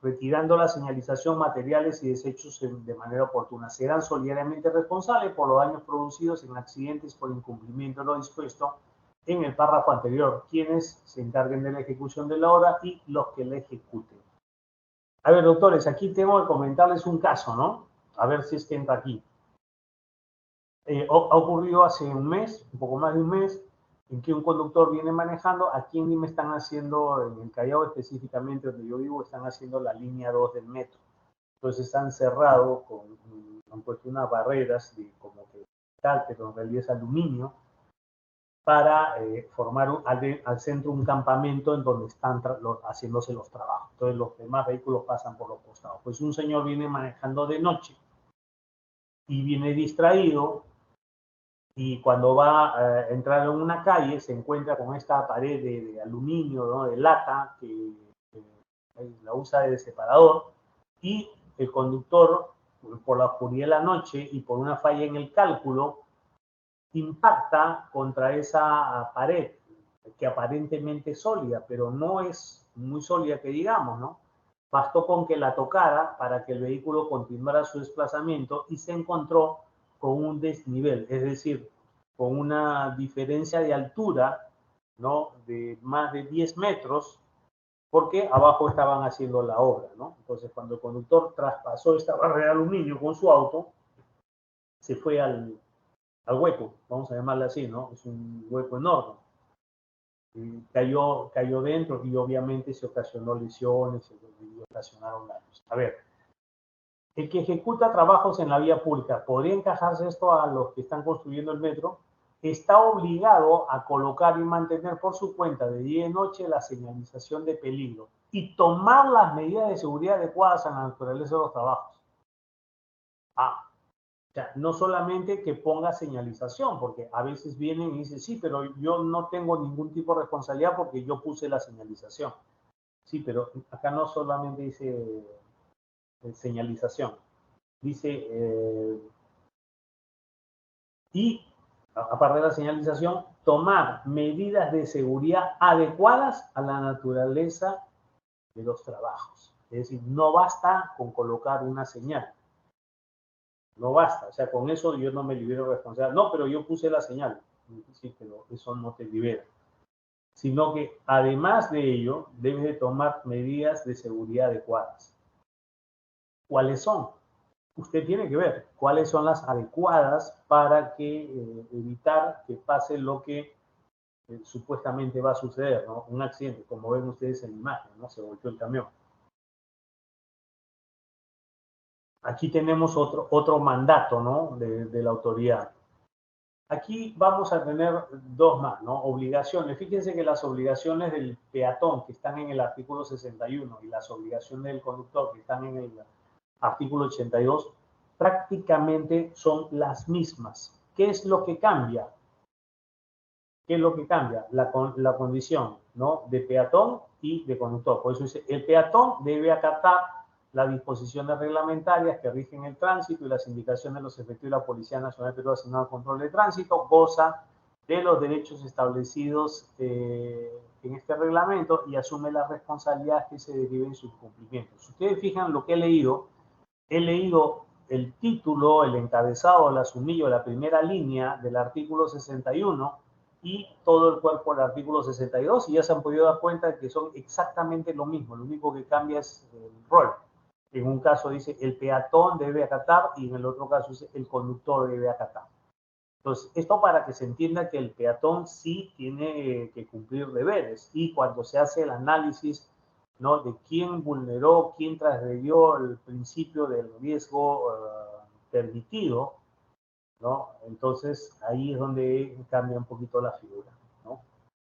retirando la señalización, materiales y desechos de manera oportuna. Serán solidariamente responsables por los daños producidos en accidentes por incumplimiento de lo dispuesto en el párrafo anterior, quienes se encarguen de la ejecución de la obra y los que la ejecuten. A ver, doctores, aquí tengo que comentarles un caso, ¿no? A ver si es que entra aquí. Ha ocurrido hace un mes, un poco más de un mes, en que un conductor viene manejando. Aquí en Lima están haciendo, en el Callao específicamente donde yo vivo, están haciendo la línea 2 del metro. Entonces están cerrados, han puesto unas barreras de como que metal, pero en realidad es aluminio, para formar al centro un campamento en donde están haciéndose los trabajos. Entonces los demás vehículos pasan por los costados. Pues un señor viene manejando de noche y viene distraído, y cuando va a entrar en una calle se encuentra con esta pared de aluminio, ¿no? De lata, que la usa de separador, y el conductor, por la oscuridad de la noche y por una falla en el cálculo, impacta contra esa pared, que aparentemente es sólida, pero no es muy sólida que digamos, ¿no? Bastó con que la tocara para que el vehículo continuara su desplazamiento y se encontró con un desnivel, es decir, con una diferencia de altura, ¿no? De más de 10 metros, porque abajo estaban haciendo la obra, ¿no? Entonces, cuando el conductor traspasó esta barrera de aluminio con su auto, se fue al hueco, vamos a llamarle así, ¿no? Es un hueco enorme. Cayó dentro y obviamente se ocasionó lesiones, se ocasionaron daños. A ver, el que ejecuta trabajos en la vía pública, ¿podría encajarse esto a los que están construyendo el metro? Está obligado a colocar y mantener por su cuenta de día y noche la señalización de peligro y tomar las medidas de seguridad adecuadas a la naturaleza de los trabajos. O sea, no solamente que ponga señalización, porque a veces vienen y dicen, sí, pero yo no tengo ningún tipo de responsabilidad porque yo puse la señalización. Sí, pero acá no solamente dice señalización, dice, y aparte de la señalización, tomar medidas de seguridad adecuadas a la naturaleza de los trabajos. Es decir, no basta con colocar una señal. No basta, o sea, con eso yo no me libero de responsabilidad. No, pero yo puse la señal. Sí, pero eso no te libera. sino que además de ello debes de tomar medidas de seguridad adecuadas. ¿Cuáles son? Usted tiene que ver cuáles son las adecuadas para que evitar que pase lo que supuestamente va a suceder, ¿no? Un accidente, como ven ustedes en la imagen, ¿no? Se volteó el camión. Aquí tenemos otro mandato, ¿no? de la autoridad. Aquí vamos a tener dos más, ¿no? Obligaciones. Fíjense que las obligaciones del peatón que están en el artículo 61 y las obligaciones del conductor que están en el artículo 82 prácticamente son las mismas. ¿Qué es lo que cambia? ¿Qué es lo que cambia? La condición, ¿no? De peatón y de conductor. Por eso dice, el peatón debe acatar las disposiciones reglamentarias que rigen el tránsito y las indicaciones de los efectivos de la Policía Nacional Perú asignado al control de tránsito, goza de los derechos establecidos en este reglamento y asume las responsabilidades que se deriven en sus cumplimientos. Si ustedes fijan lo que he leído el título, el encabezado, el asumillo, la primera línea del artículo 61 y todo el cuerpo del artículo 62 y ya se han podido dar cuenta de que son exactamente lo mismo, lo único que cambia es el rol. En un caso dice el peatón debe acatar y en el otro caso dice el conductor debe acatar. Entonces, esto para que se entienda que el peatón sí tiene que cumplir deberes y cuando se hace el análisis, ¿no? De quién vulneró, quién transgredió el principio del riesgo permitido, ¿no? Entonces, ahí es donde cambia un poquito la figura, ¿no?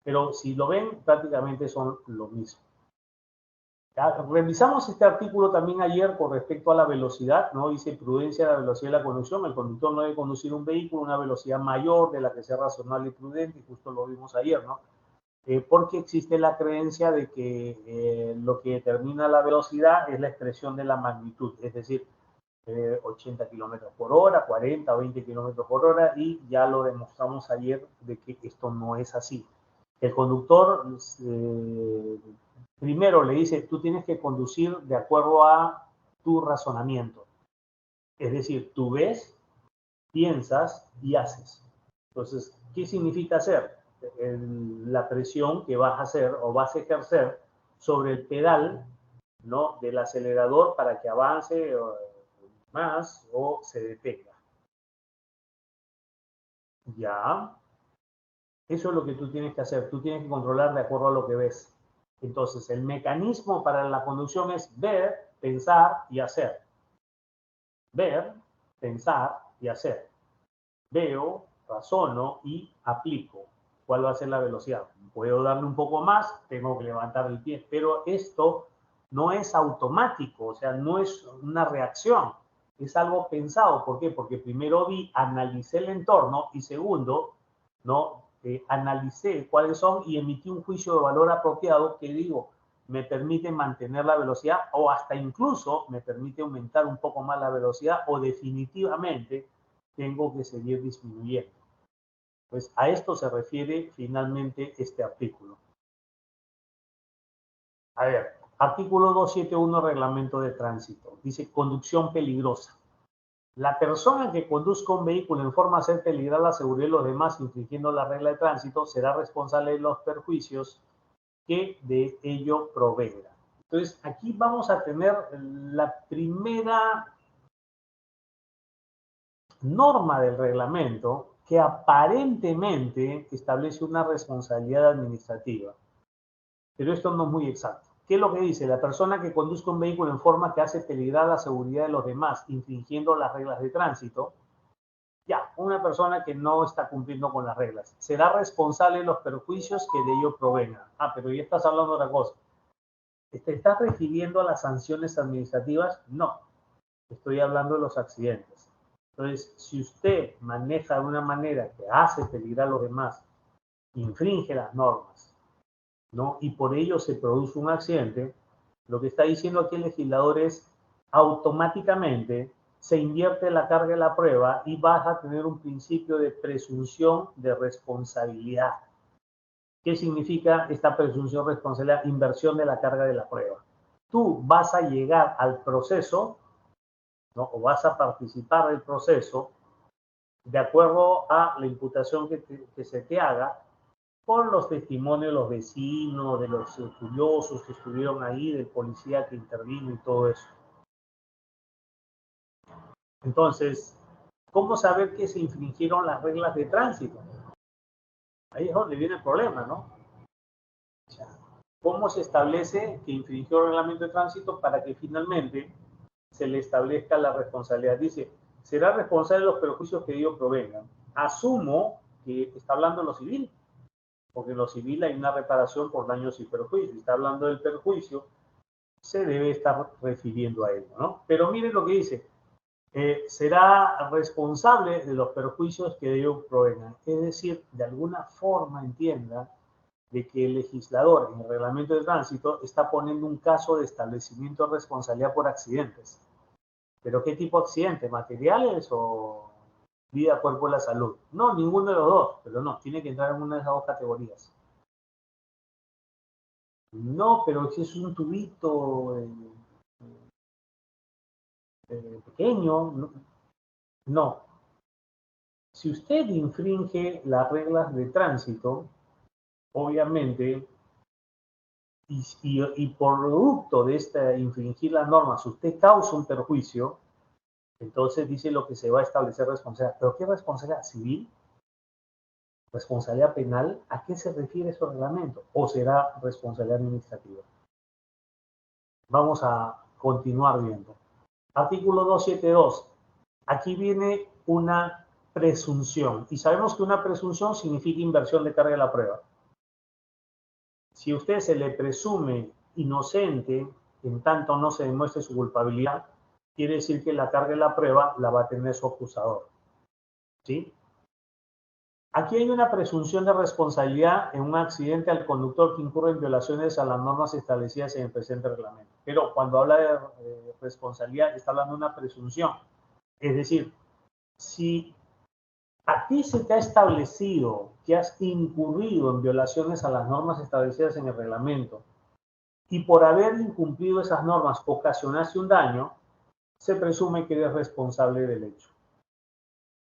Pero si lo ven, prácticamente son lo mismo. Revisamos este artículo también ayer con respecto a la velocidad, ¿no? Dice prudencia de la velocidad de la conducción. El conductor no debe conducir un vehículo a una velocidad mayor de la que sea razonable y prudente, y justo lo vimos ayer, ¿no? Porque existe la creencia de que lo que determina la velocidad es la expresión de la magnitud, es decir, 80 kilómetros por hora, 40 o 20 kilómetros por hora, y ya lo demostramos ayer de que esto no es así. El conductor primero le dice, tú tienes que conducir de acuerdo a tu razonamiento. Es decir, tú ves, piensas y haces. Entonces, ¿qué significa hacer? La presión que vas a hacer o vas a ejercer sobre el pedal, ¿no? Del acelerador para que avance más o se detenga. Ya. Eso es lo que tú tienes que hacer. Tú tienes que controlar de acuerdo a lo que ves. Entonces, el mecanismo para la conducción es ver, pensar y hacer. Ver, pensar y hacer. Veo, razono y aplico. ¿Cuál va a ser la velocidad? Puedo darle un poco más, tengo que levantar el pie, pero esto no es automático, o sea, no es una reacción, es algo pensado. ¿Por qué? Porque primero analicé el entorno y segundo, ¿no? Analicé cuáles son y emití un juicio de valor apropiado que digo, me permite mantener la velocidad o hasta incluso me permite aumentar un poco más la velocidad o definitivamente tengo que seguir disminuyendo. Pues a esto se refiere finalmente este artículo. A ver, artículo 271 Reglamento de Tránsito. Dice conducción peligrosa. La persona que conduzca un vehículo en forma de hacer peligrar la seguridad de los demás infringiendo la regla de tránsito será responsable de los perjuicios que de ello provenga. Entonces, aquí vamos a tener la primera norma del reglamento que aparentemente establece una responsabilidad administrativa. Pero esto no es muy exacto. ¿Qué es lo que dice? La persona que conduzca un vehículo en forma que hace peligrar la seguridad de los demás, infringiendo las reglas de tránsito, ya, una persona que no está cumpliendo con las reglas, será responsable de los perjuicios que de ello provengan. Ah, pero ya estás hablando de otra cosa. ¿Te estás refiriendo a las sanciones administrativas? No, estoy hablando de los accidentes. Entonces, si usted maneja de una manera que hace peligrar a los demás, infringe las normas, ¿no? Y por ello se produce un accidente, lo que está diciendo aquí el legislador es automáticamente se invierte la carga de la prueba y vas a tener un principio de presunción de responsabilidad. ¿Qué significa esta presunción de responsabilidad? Inversión de la carga de la prueba. Tú vas a llegar al proceso, ¿no? O vas a participar del proceso de acuerdo a la imputación que se te haga Con los testimonios de los vecinos, de los curiosos que estuvieron ahí, del policía que intervino y todo eso. Entonces, ¿cómo saber que se infringieron las reglas de tránsito? Ahí es donde viene el problema, ¿no? O sea, ¿cómo se establece que infringió el reglamento de tránsito para que finalmente se le establezca la responsabilidad? Dice, será responsable de los perjuicios que ellos provengan. Asumo que está hablando de lo civil, porque en lo civil hay una reparación por daños y perjuicios. Está hablando del perjuicio, se debe estar refiriendo a ello, ¿no? Pero miren lo que dice, será responsable de los perjuicios que de ello provengan. Es decir, de alguna forma entienda de que el legislador en el reglamento de tránsito está poniendo un caso de establecimiento de responsabilidad por accidentes. ¿Pero qué tipo de accidentes? ¿Materiales o vida, cuerpo y la salud? No, ninguno de los dos, pero no, tiene que entrar en una de esas dos categorías. No, pero si es un tubito pequeño, no, no. Si usted infringe las reglas de tránsito, obviamente, y por producto de esta infringir las normas, usted causa un perjuicio, entonces dice lo que se va a establecer responsabilidad. ¿Pero qué responsabilidad? ¿Civil? ¿Responsabilidad penal? ¿A qué se refiere ese reglamento? ¿O será responsabilidad administrativa? Vamos a continuar viendo. Artículo 272. Aquí viene una presunción. Y sabemos que una presunción significa inversión de carga de la prueba. Si a usted se le presume inocente, en tanto no se demuestre su culpabilidad, quiere decir que la carga de la prueba la va a tener su acusador. ¿Sí? Aquí hay una presunción de responsabilidad en un accidente al conductor que incurre en violaciones a las normas establecidas en el presente reglamento. Pero cuando habla de responsabilidad, está hablando de una presunción. Es decir, si a ti se te ha establecido que has incurrido en violaciones a las normas establecidas en el reglamento y por haber incumplido esas normas ocasionaste un daño, se presume que eres responsable del hecho.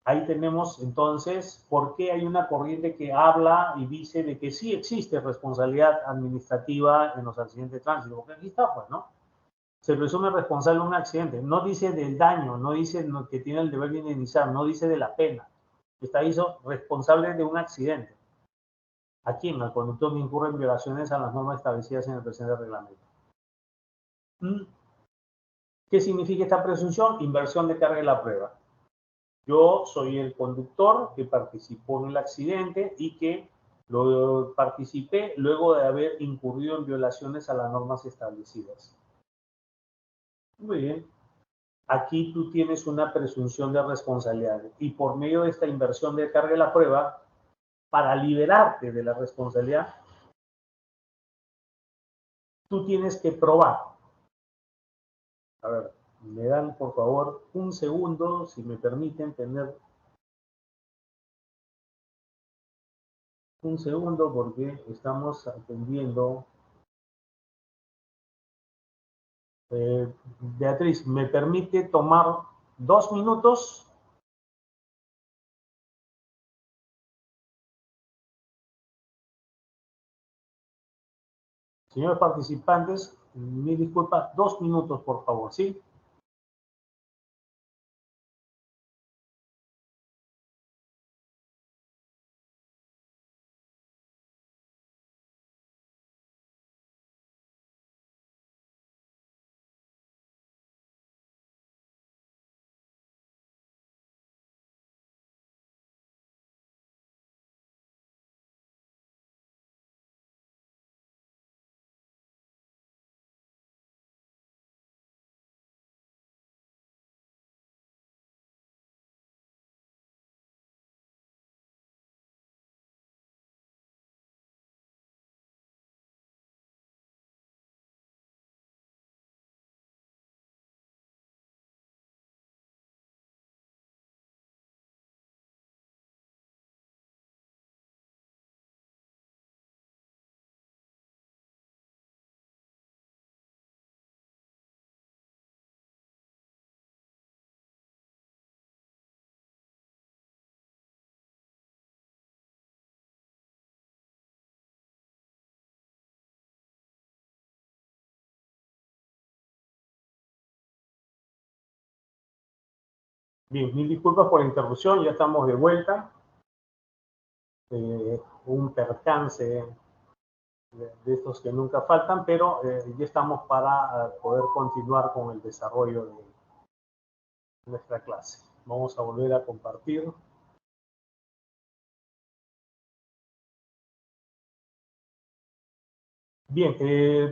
Ahí tenemos entonces por qué hay una corriente que habla y dice de que sí existe responsabilidad administrativa en los accidentes de tránsito, porque aquí está, pues, ¿no? Se presume responsable de un accidente, no dice del daño, no dice que tiene el deber de indemnizar, no dice de la pena, está hizo responsable de un accidente. ¿A quién? Al conductor que incurre en violaciones a las normas establecidas en el presente reglamento. ¿Qué significa esta presunción? Inversión de carga de la prueba. Yo soy el conductor que participó en el accidente y que lo participé luego de haber incurrido en violaciones a las normas establecidas. Muy bien. Aquí tú tienes una presunción de responsabilidad y por medio de esta inversión de carga de la prueba, para liberarte de la responsabilidad, tú tienes que probar. A ver, me dan por favor un segundo, si me permiten tener un segundo porque estamos atendiendo. Beatriz, ¿me permite tomar 2 minutos? Señores participantes, mi disculpa, 2 minutos, por favor, ¿sí? Bien, mil disculpas por la interrupción, ya estamos de vuelta. Un percance de estos que nunca faltan, pero ya estamos para poder continuar con el desarrollo de nuestra clase. Vamos a volver a compartir. Bien,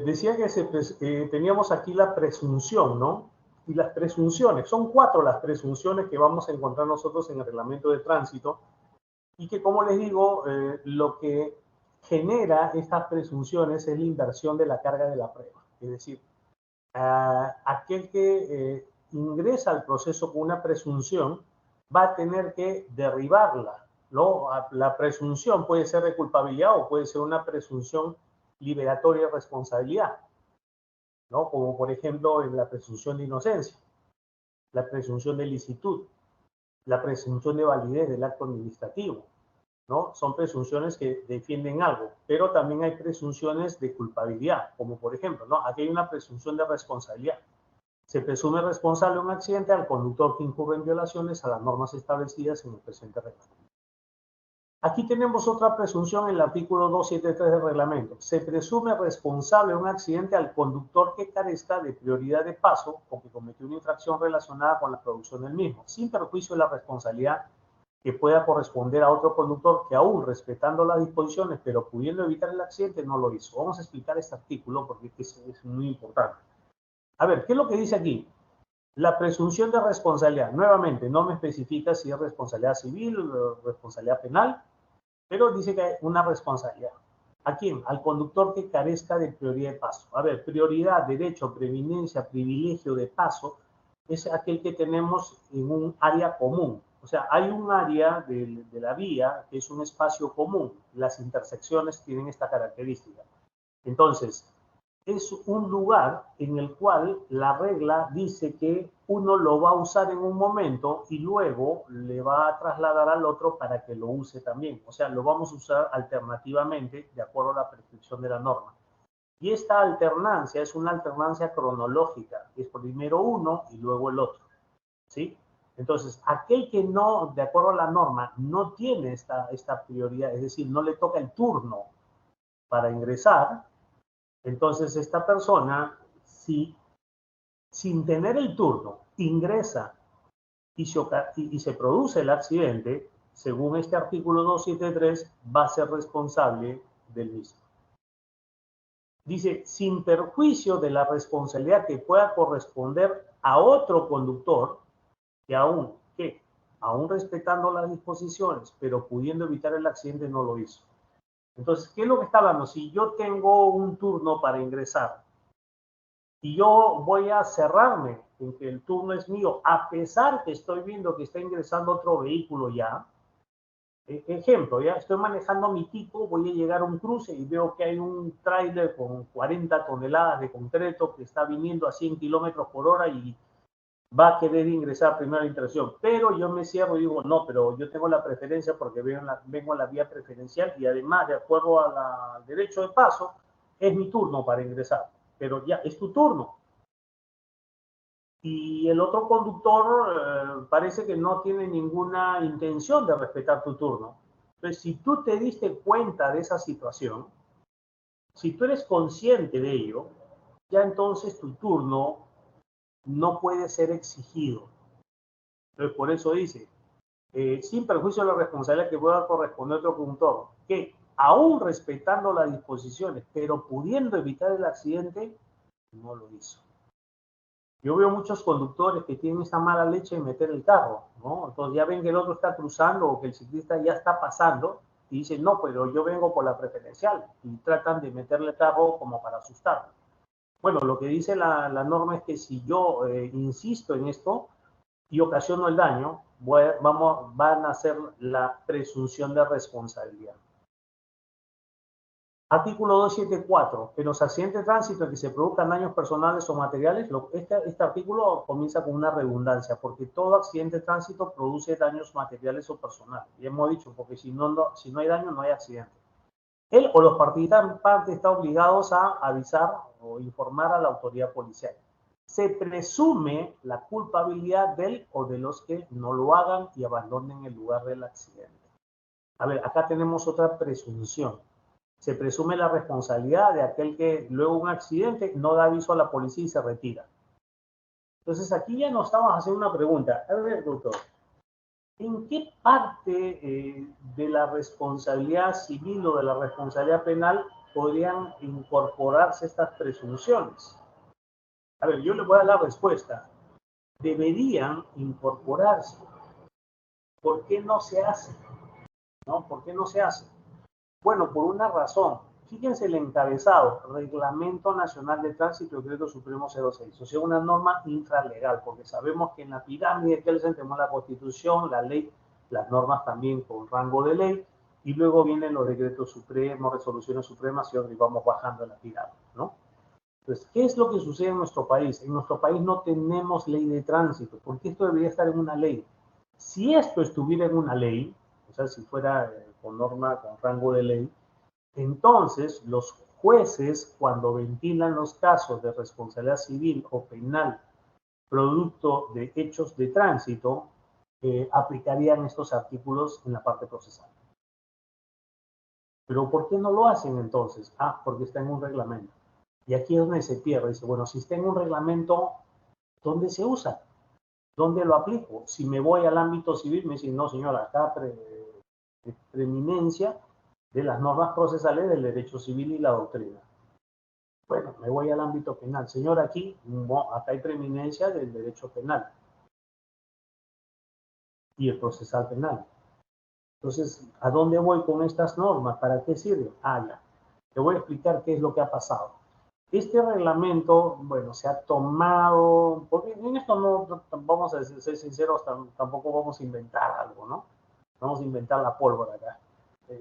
decía que teníamos aquí la presunción, ¿no? Y las presunciones, son 4 las presunciones que vamos a encontrar nosotros en el reglamento de tránsito y que, como les digo, lo que genera estas presunciones es la inversión de la carga de la prueba. Es decir, aquel que ingresa al proceso con una presunción va a tener que derribarla, ¿no? La presunción puede ser de culpabilidad o puede ser una presunción liberatoria de responsabilidad, ¿no? Como por ejemplo en la presunción de inocencia, la presunción de licitud, la presunción de validez del acto administrativo, ¿no? Son presunciones que defienden algo, pero también hay presunciones de culpabilidad, como por ejemplo, ¿no? Aquí hay una presunción de responsabilidad. Se presume responsable de un accidente al conductor que incurre en violaciones a las normas establecidas en el presente reglamento. Aquí tenemos otra presunción en el artículo 273 del reglamento. Se presume responsable de un accidente al conductor que carezca de prioridad de paso o que cometió una infracción relacionada con la producción del mismo, sin perjuicio de la responsabilidad que pueda corresponder a otro conductor que aún respetando las disposiciones pero pudiendo evitar el accidente no lo hizo. Vamos a explicar este artículo porque es muy importante. A ver, ¿qué es lo que dice aquí? La presunción de responsabilidad, nuevamente, no me especifica si es responsabilidad civil o responsabilidad penal, pero dice que hay una responsabilidad. ¿A quién? Al conductor que carezca de prioridad de paso. A ver, prioridad, derecho, preeminencia, privilegio de paso, es aquel que tenemos en un área común. O sea, hay un área de la vía que es un espacio común. Las intersecciones tienen esta característica. Entonces, es un lugar en el cual la regla dice que uno lo va a usar en un momento y luego le va a trasladar al otro para que lo use también. O sea, lo vamos a usar alternativamente de acuerdo a la prescripción de la norma. Y esta alternancia es una alternancia cronológica. Es primero uno y luego el otro. ¿Sí? Entonces, aquel que no, de acuerdo a la norma, no tiene esta prioridad, es decir, no le toca el turno para ingresar, entonces esta persona, si sin tener el turno ingresa y se produce el accidente, según este artículo 273, va a ser responsable del mismo. Dice, sin perjuicio de la responsabilidad que pueda corresponder a otro conductor, que aún respetando las disposiciones, pero pudiendo evitar el accidente, no lo hizo. Entonces, ¿qué es lo que está hablando? Si yo tengo un turno para ingresar y yo voy a cerrarme en que el turno es mío, a pesar que estoy viendo que está ingresando otro vehículo ya. Ejemplo, ya estoy manejando mi tipo, voy a llegar a un cruce y veo que hay un tráiler con 40 toneladas de concreto que está viniendo a 100 kilómetros por hora y va a querer ingresar primero a la intersección. Pero yo me cierro y digo, no, pero yo tengo la preferencia porque vengo a la vía preferencial y además, de acuerdo al derecho de paso, es mi turno para ingresar. Pero ya es tu turno. Y el otro conductor parece que no tiene ninguna intención de respetar tu turno. Entonces, si tú te diste cuenta de esa situación, si tú eres consciente de ello, ya entonces tu turno no puede ser exigido. Entonces, por eso dice, sin perjuicio de la responsabilidad que pueda corresponder a otro conductor, que aún respetando las disposiciones, pero pudiendo evitar el accidente, no lo hizo. Yo veo muchos conductores que tienen esta mala leche de meter el carro, ¿no? Entonces ya ven que el otro está cruzando o que el ciclista ya está pasando y dicen, no, pero yo vengo por la preferencial y tratan de meterle el carro como para asustarlo. Bueno, lo que dice la norma es que si yo insisto en esto y ocasiono el daño, van a hacer la presunción de responsabilidad. Artículo 274. En los accidentes de tránsito en que se produzcan daños personales o materiales, este artículo comienza con una redundancia, porque todo accidente de tránsito produce daños materiales o personales. Ya hemos dicho, porque si no hay daño, no hay accidente. Él o los participantes están obligados a avisar o informar a la autoridad policial. se presume la culpabilidad del o de los que no lo hagan y abandonen el lugar del accidente. A ver, acá tenemos otra presunción. Se presume la responsabilidad de aquel que luego de un accidente no da aviso a la policía y se retira. Entonces aquí ya nos estamos haciendo una pregunta. A ver, doctor, ¿en qué parte de la responsabilidad civil o de la responsabilidad penal podrían incorporarse estas presunciones? A ver, yo le voy a dar la respuesta. Deberían incorporarse. ¿Por qué no se hace? ¿No? ¿Por qué no se hace? Bueno, por una razón. Fíjense el encabezado, Reglamento Nacional de Tránsito, Decreto Supremo 06. O sea, una norma infralegal, porque sabemos que en la pirámide que se tenemos la Constitución, la ley, las normas también con rango de ley, y luego vienen los decretos supremos, resoluciones supremas, y vamos bajando en la pirámide, ¿no? Entonces, ¿qué es lo que sucede en nuestro país? En nuestro país no tenemos ley de tránsito, porque esto debería estar en una ley. Si esto estuviera en una ley, o sea, si fuera con norma, con rango de ley, entonces los jueces, cuando ventilan los casos de responsabilidad civil o penal producto de hechos de tránsito, aplicarían estos artículos en la parte procesal. Pero ¿por qué no lo hacen entonces? Ah, porque está en un reglamento. Y aquí es donde se pierde. Dice, bueno, si está en un reglamento, ¿dónde se usa? ¿Dónde lo aplico? Si me voy al ámbito civil, me dicen, no, señora, acá preeminencia de las normas procesales del derecho civil y la doctrina. Bueno, me voy al ámbito penal. Señor, aquí, no, acá hay preeminencia del derecho penal y el procesal penal. Entonces, ¿a dónde voy con estas normas? ¿Para qué sirven? Ah, ya. Te voy a explicar qué es lo que ha pasado. Este reglamento, bueno, se ha tomado, porque en esto no vamos a ser sinceros, tampoco vamos a inventar algo, ¿no? Vamos a inventar la pólvora acá.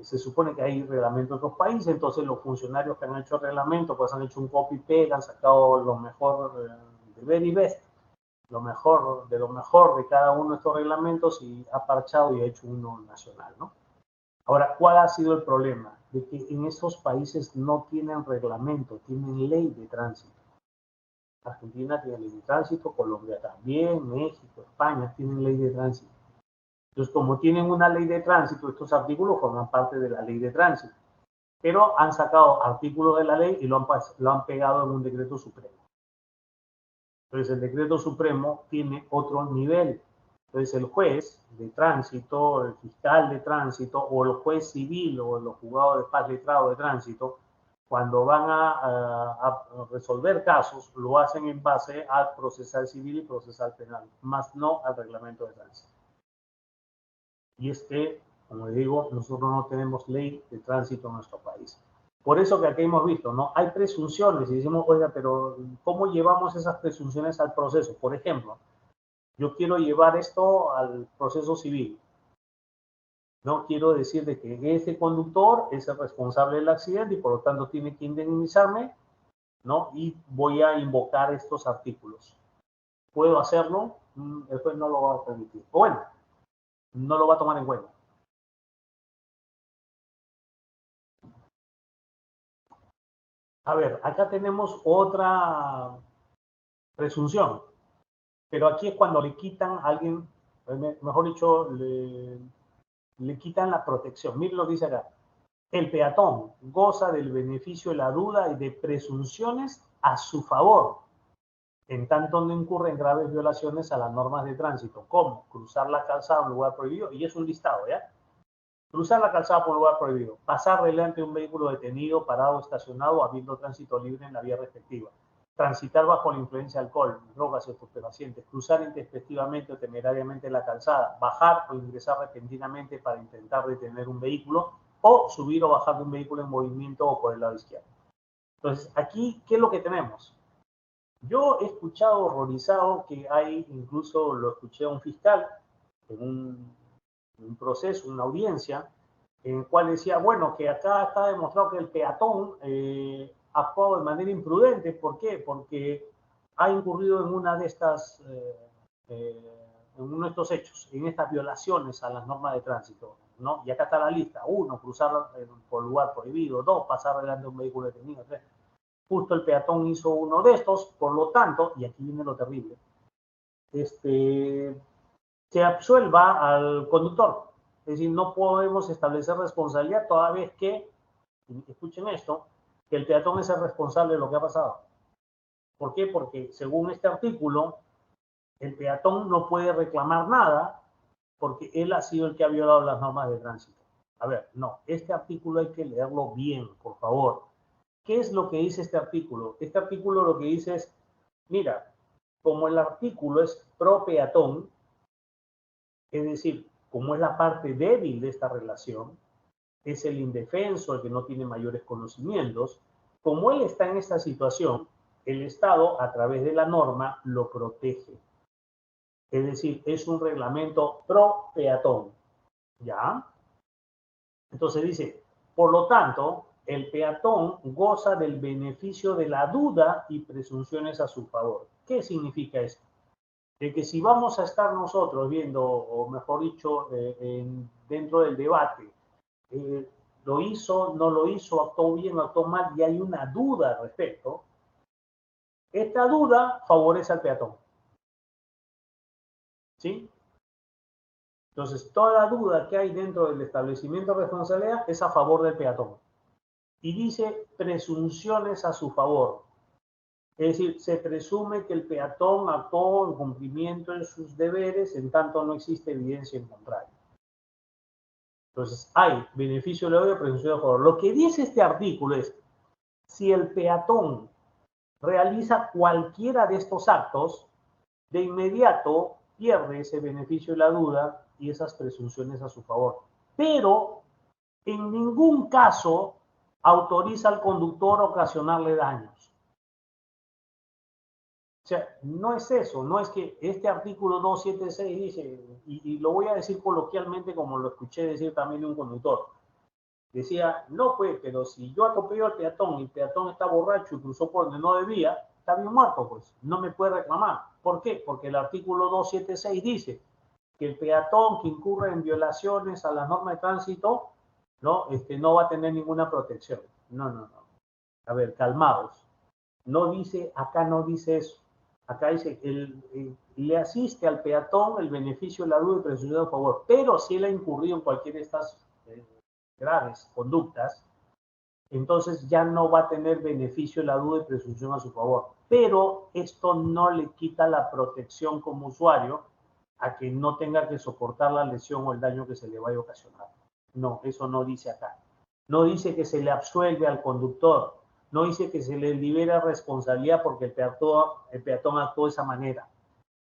Se supone que hay reglamentos en otros países, entonces los funcionarios que han hecho el reglamento, pues han hecho un copy-paste, han sacado lo mejor de very best, lo mejor de cada uno de estos reglamentos y ha parchado y ha hecho uno nacional, ¿no? Ahora, ¿cuál ha sido el problema? De que en esos países no tienen reglamento, tienen ley de tránsito. Argentina tiene ley de tránsito, Colombia también, México, España tienen ley de tránsito. Entonces, como tienen una ley de tránsito, estos artículos forman parte de la ley de tránsito. Pero han sacado artículos de la ley y lo han pegado en un decreto supremo. Entonces, el decreto supremo tiene otro nivel. Entonces, el juez de tránsito, el fiscal de tránsito, o el juez civil, o los juzgados de paz letrado de tránsito, cuando van a resolver casos, lo hacen en base al procesal civil y procesal penal, más no al reglamento de tránsito. Y es que, como digo, nosotros no tenemos ley de tránsito en nuestro país. Por eso que aquí hemos visto, ¿no? Hay presunciones y decimos, oiga, pero ¿cómo llevamos esas presunciones al proceso? Por ejemplo, yo quiero llevar esto al proceso civil. No quiero decir de que ese conductor es el responsable del accidente y por lo tanto tiene que indemnizarme, ¿no? Y voy a invocar estos artículos. ¿Puedo hacerlo? El juez no lo va a permitir. O bueno, no lo va a tomar en cuenta. A ver, acá tenemos otra presunción, pero aquí es cuando le quitan a alguien, mejor dicho, le quitan la protección. Miren lo que dice acá. El peatón goza del beneficio de la duda y de presunciones a su favor, en tanto no incurre en graves violaciones a las normas de tránsito, como cruzar la calzada en un lugar prohibido, y es un listado, ¿ya? Cruzar la calzada por un lugar prohibido, pasar delante de un vehículo detenido, parado o estacionado, habiendo tránsito libre en la vía respectiva, transitar bajo la influencia de alcohol, drogas o estupefacientes, cruzar intempestivamente o temerariamente la calzada, bajar o ingresar repentinamente para intentar detener un vehículo, o subir o bajar de un vehículo en movimiento o por el lado izquierdo. Entonces, aquí, ¿qué es lo que tenemos? Yo he escuchado horrorizado que hay, incluso lo escuché a un fiscal en un proceso, una audiencia, en el cual decía, bueno, que acá está demostrado que el peatón ha actuado de manera imprudente. ¿Por qué? Porque ha incurrido en una de estas, en uno de estos hechos, en estas violaciones a las normas de tránsito, ¿no? Y acá está la lista. 1, cruzar por lugar prohibido. 2, pasar delante de un vehículo detenido. 3. justo el peatón hizo uno de estos, por lo tanto, y aquí viene lo terrible, se absuelva al conductor. Es decir, no podemos establecer responsabilidad toda vez que, escuchen esto, que el peatón es el responsable de lo que ha pasado. ¿Por qué? Porque según este artículo, el peatón no puede reclamar nada porque él ha sido el que ha violado las normas de tránsito. A ver, no, este artículo hay que leerlo bien, por favor. ¿Qué es lo que dice este artículo? Este artículo lo que dice es, mira, como el artículo es pro peatón, es decir, como es la parte débil de esta relación, es el indefenso, el que no tiene mayores conocimientos, como él está en esta situación, el Estado, a través de la norma, lo protege. Es decir, es un reglamento pro peatón. ¿Ya? Entonces dice, por lo tanto, el peatón goza del beneficio de la duda y presunciones a su favor. ¿Qué significa esto? De que si vamos a estar nosotros viendo, o mejor dicho, dentro del debate, eh, lo hizo, no lo hizo, actuó bien, actuó mal, y hay una duda al respecto, esta duda favorece al peatón. ¿Sí? Entonces, toda duda que hay dentro del establecimiento de responsabilidad es a favor del peatón. Y dice presunciones a su favor. Es decir, se presume que el peatón actuó en cumplimiento de sus deberes en tanto no existe evidencia en contrario. Entonces, hay beneficio de la ley, presunción a favor. Lo que dice este artículo es, si el peatón realiza cualquiera de estos actos, de inmediato pierde ese beneficio de la duda y esas presunciones a su favor. Pero en ningún caso autoriza al conductor a ocasionarle daños. O sea, no es eso, no es que este artículo 276 dice, y lo voy a decir coloquialmente como lo escuché decir también de un conductor, decía, no pues, pero si yo atropello al peatón y el peatón está borracho y cruzó por donde no debía, está bien muerto, pues, no me puede reclamar. ¿Por qué? Porque el artículo 276 dice que el peatón que incurre en violaciones a las normas de tránsito, ¿no? No va a tener ninguna protección. No, no, no. A ver, calmados. No dice, acá no dice eso. Acá dice, le asiste al peatón el beneficio de la duda y presunción a favor, pero si él ha incurrido en cualquiera de estas graves conductas, entonces ya no va a tener beneficio de la duda y presunción a su favor. Pero esto no le quita la protección como usuario a que no tenga que soportar la lesión o el daño que se le vaya a ocasionar. No, eso no dice acá. No dice que se le absuelve al conductor, no dice que se le libera responsabilidad porque el peatón actuó de esa manera.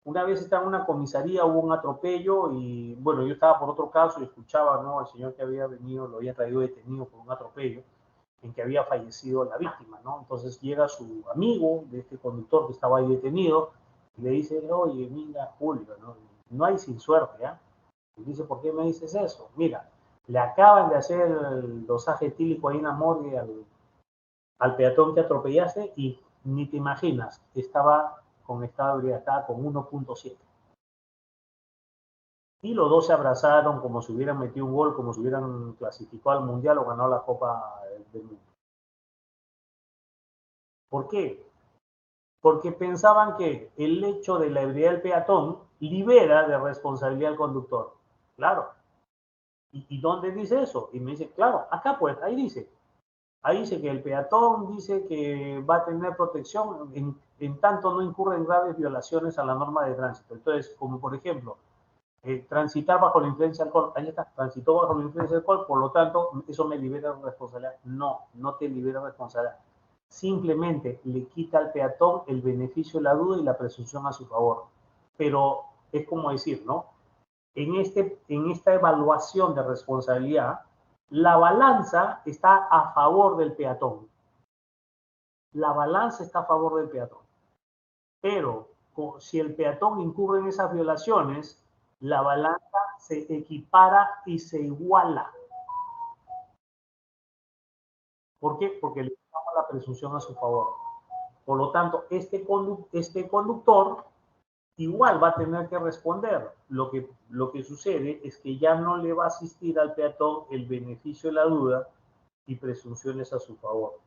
Una vez estaba en una comisaría, hubo un atropello y, bueno, yo estaba por otro caso y escuchaba, ¿no? Al señor que había venido, lo había traído detenido por un atropello en que había fallecido la víctima, ¿no? Entonces llega su amigo de este conductor que estaba ahí detenido y le dice, oye, mira, Julio, ¿no? No hay sin suerte, ¿ah? Y dice, ¿por qué me dices eso? Mira, le acaban de hacer el dosaje etílico ahí en la morgue al peatón que atropellaste y ni te imaginas, estaba con estado de estaba con 1.7. Y los dos se abrazaron como si hubieran metido un gol, como si hubieran clasificado al Mundial o ganado la Copa del Mundo. ¿Por qué? Porque pensaban que el hecho de la ebriedad del peatón libera de responsabilidad al conductor. Claro. ¿Y dónde dice eso? Y me dice, claro, acá pues, ahí dice que el peatón dice que va a tener protección en tanto no incurre en graves violaciones a la norma de tránsito. Entonces, como por ejemplo, transitar bajo la influencia del alcohol, ahí está, transitó bajo la influencia del alcohol, por lo tanto, eso me libera de responsabilidad. No, no te libera de responsabilidad. Simplemente le quita al peatón el beneficio de la duda y la presunción a su favor. Pero es como decir, ¿no? En esta evaluación de responsabilidad, la balanza está a favor del peatón. La balanza está a favor del peatón. Pero si el peatón incurre en esas violaciones, la balanza se equipara y se iguala. ¿Por qué? Porque le damos la presunción a su favor. Por lo tanto, este conductor igual va a tener que responder. Lo que sucede es que ya no le va a asistir al peatón el beneficio de la duda y presunciones a su favor.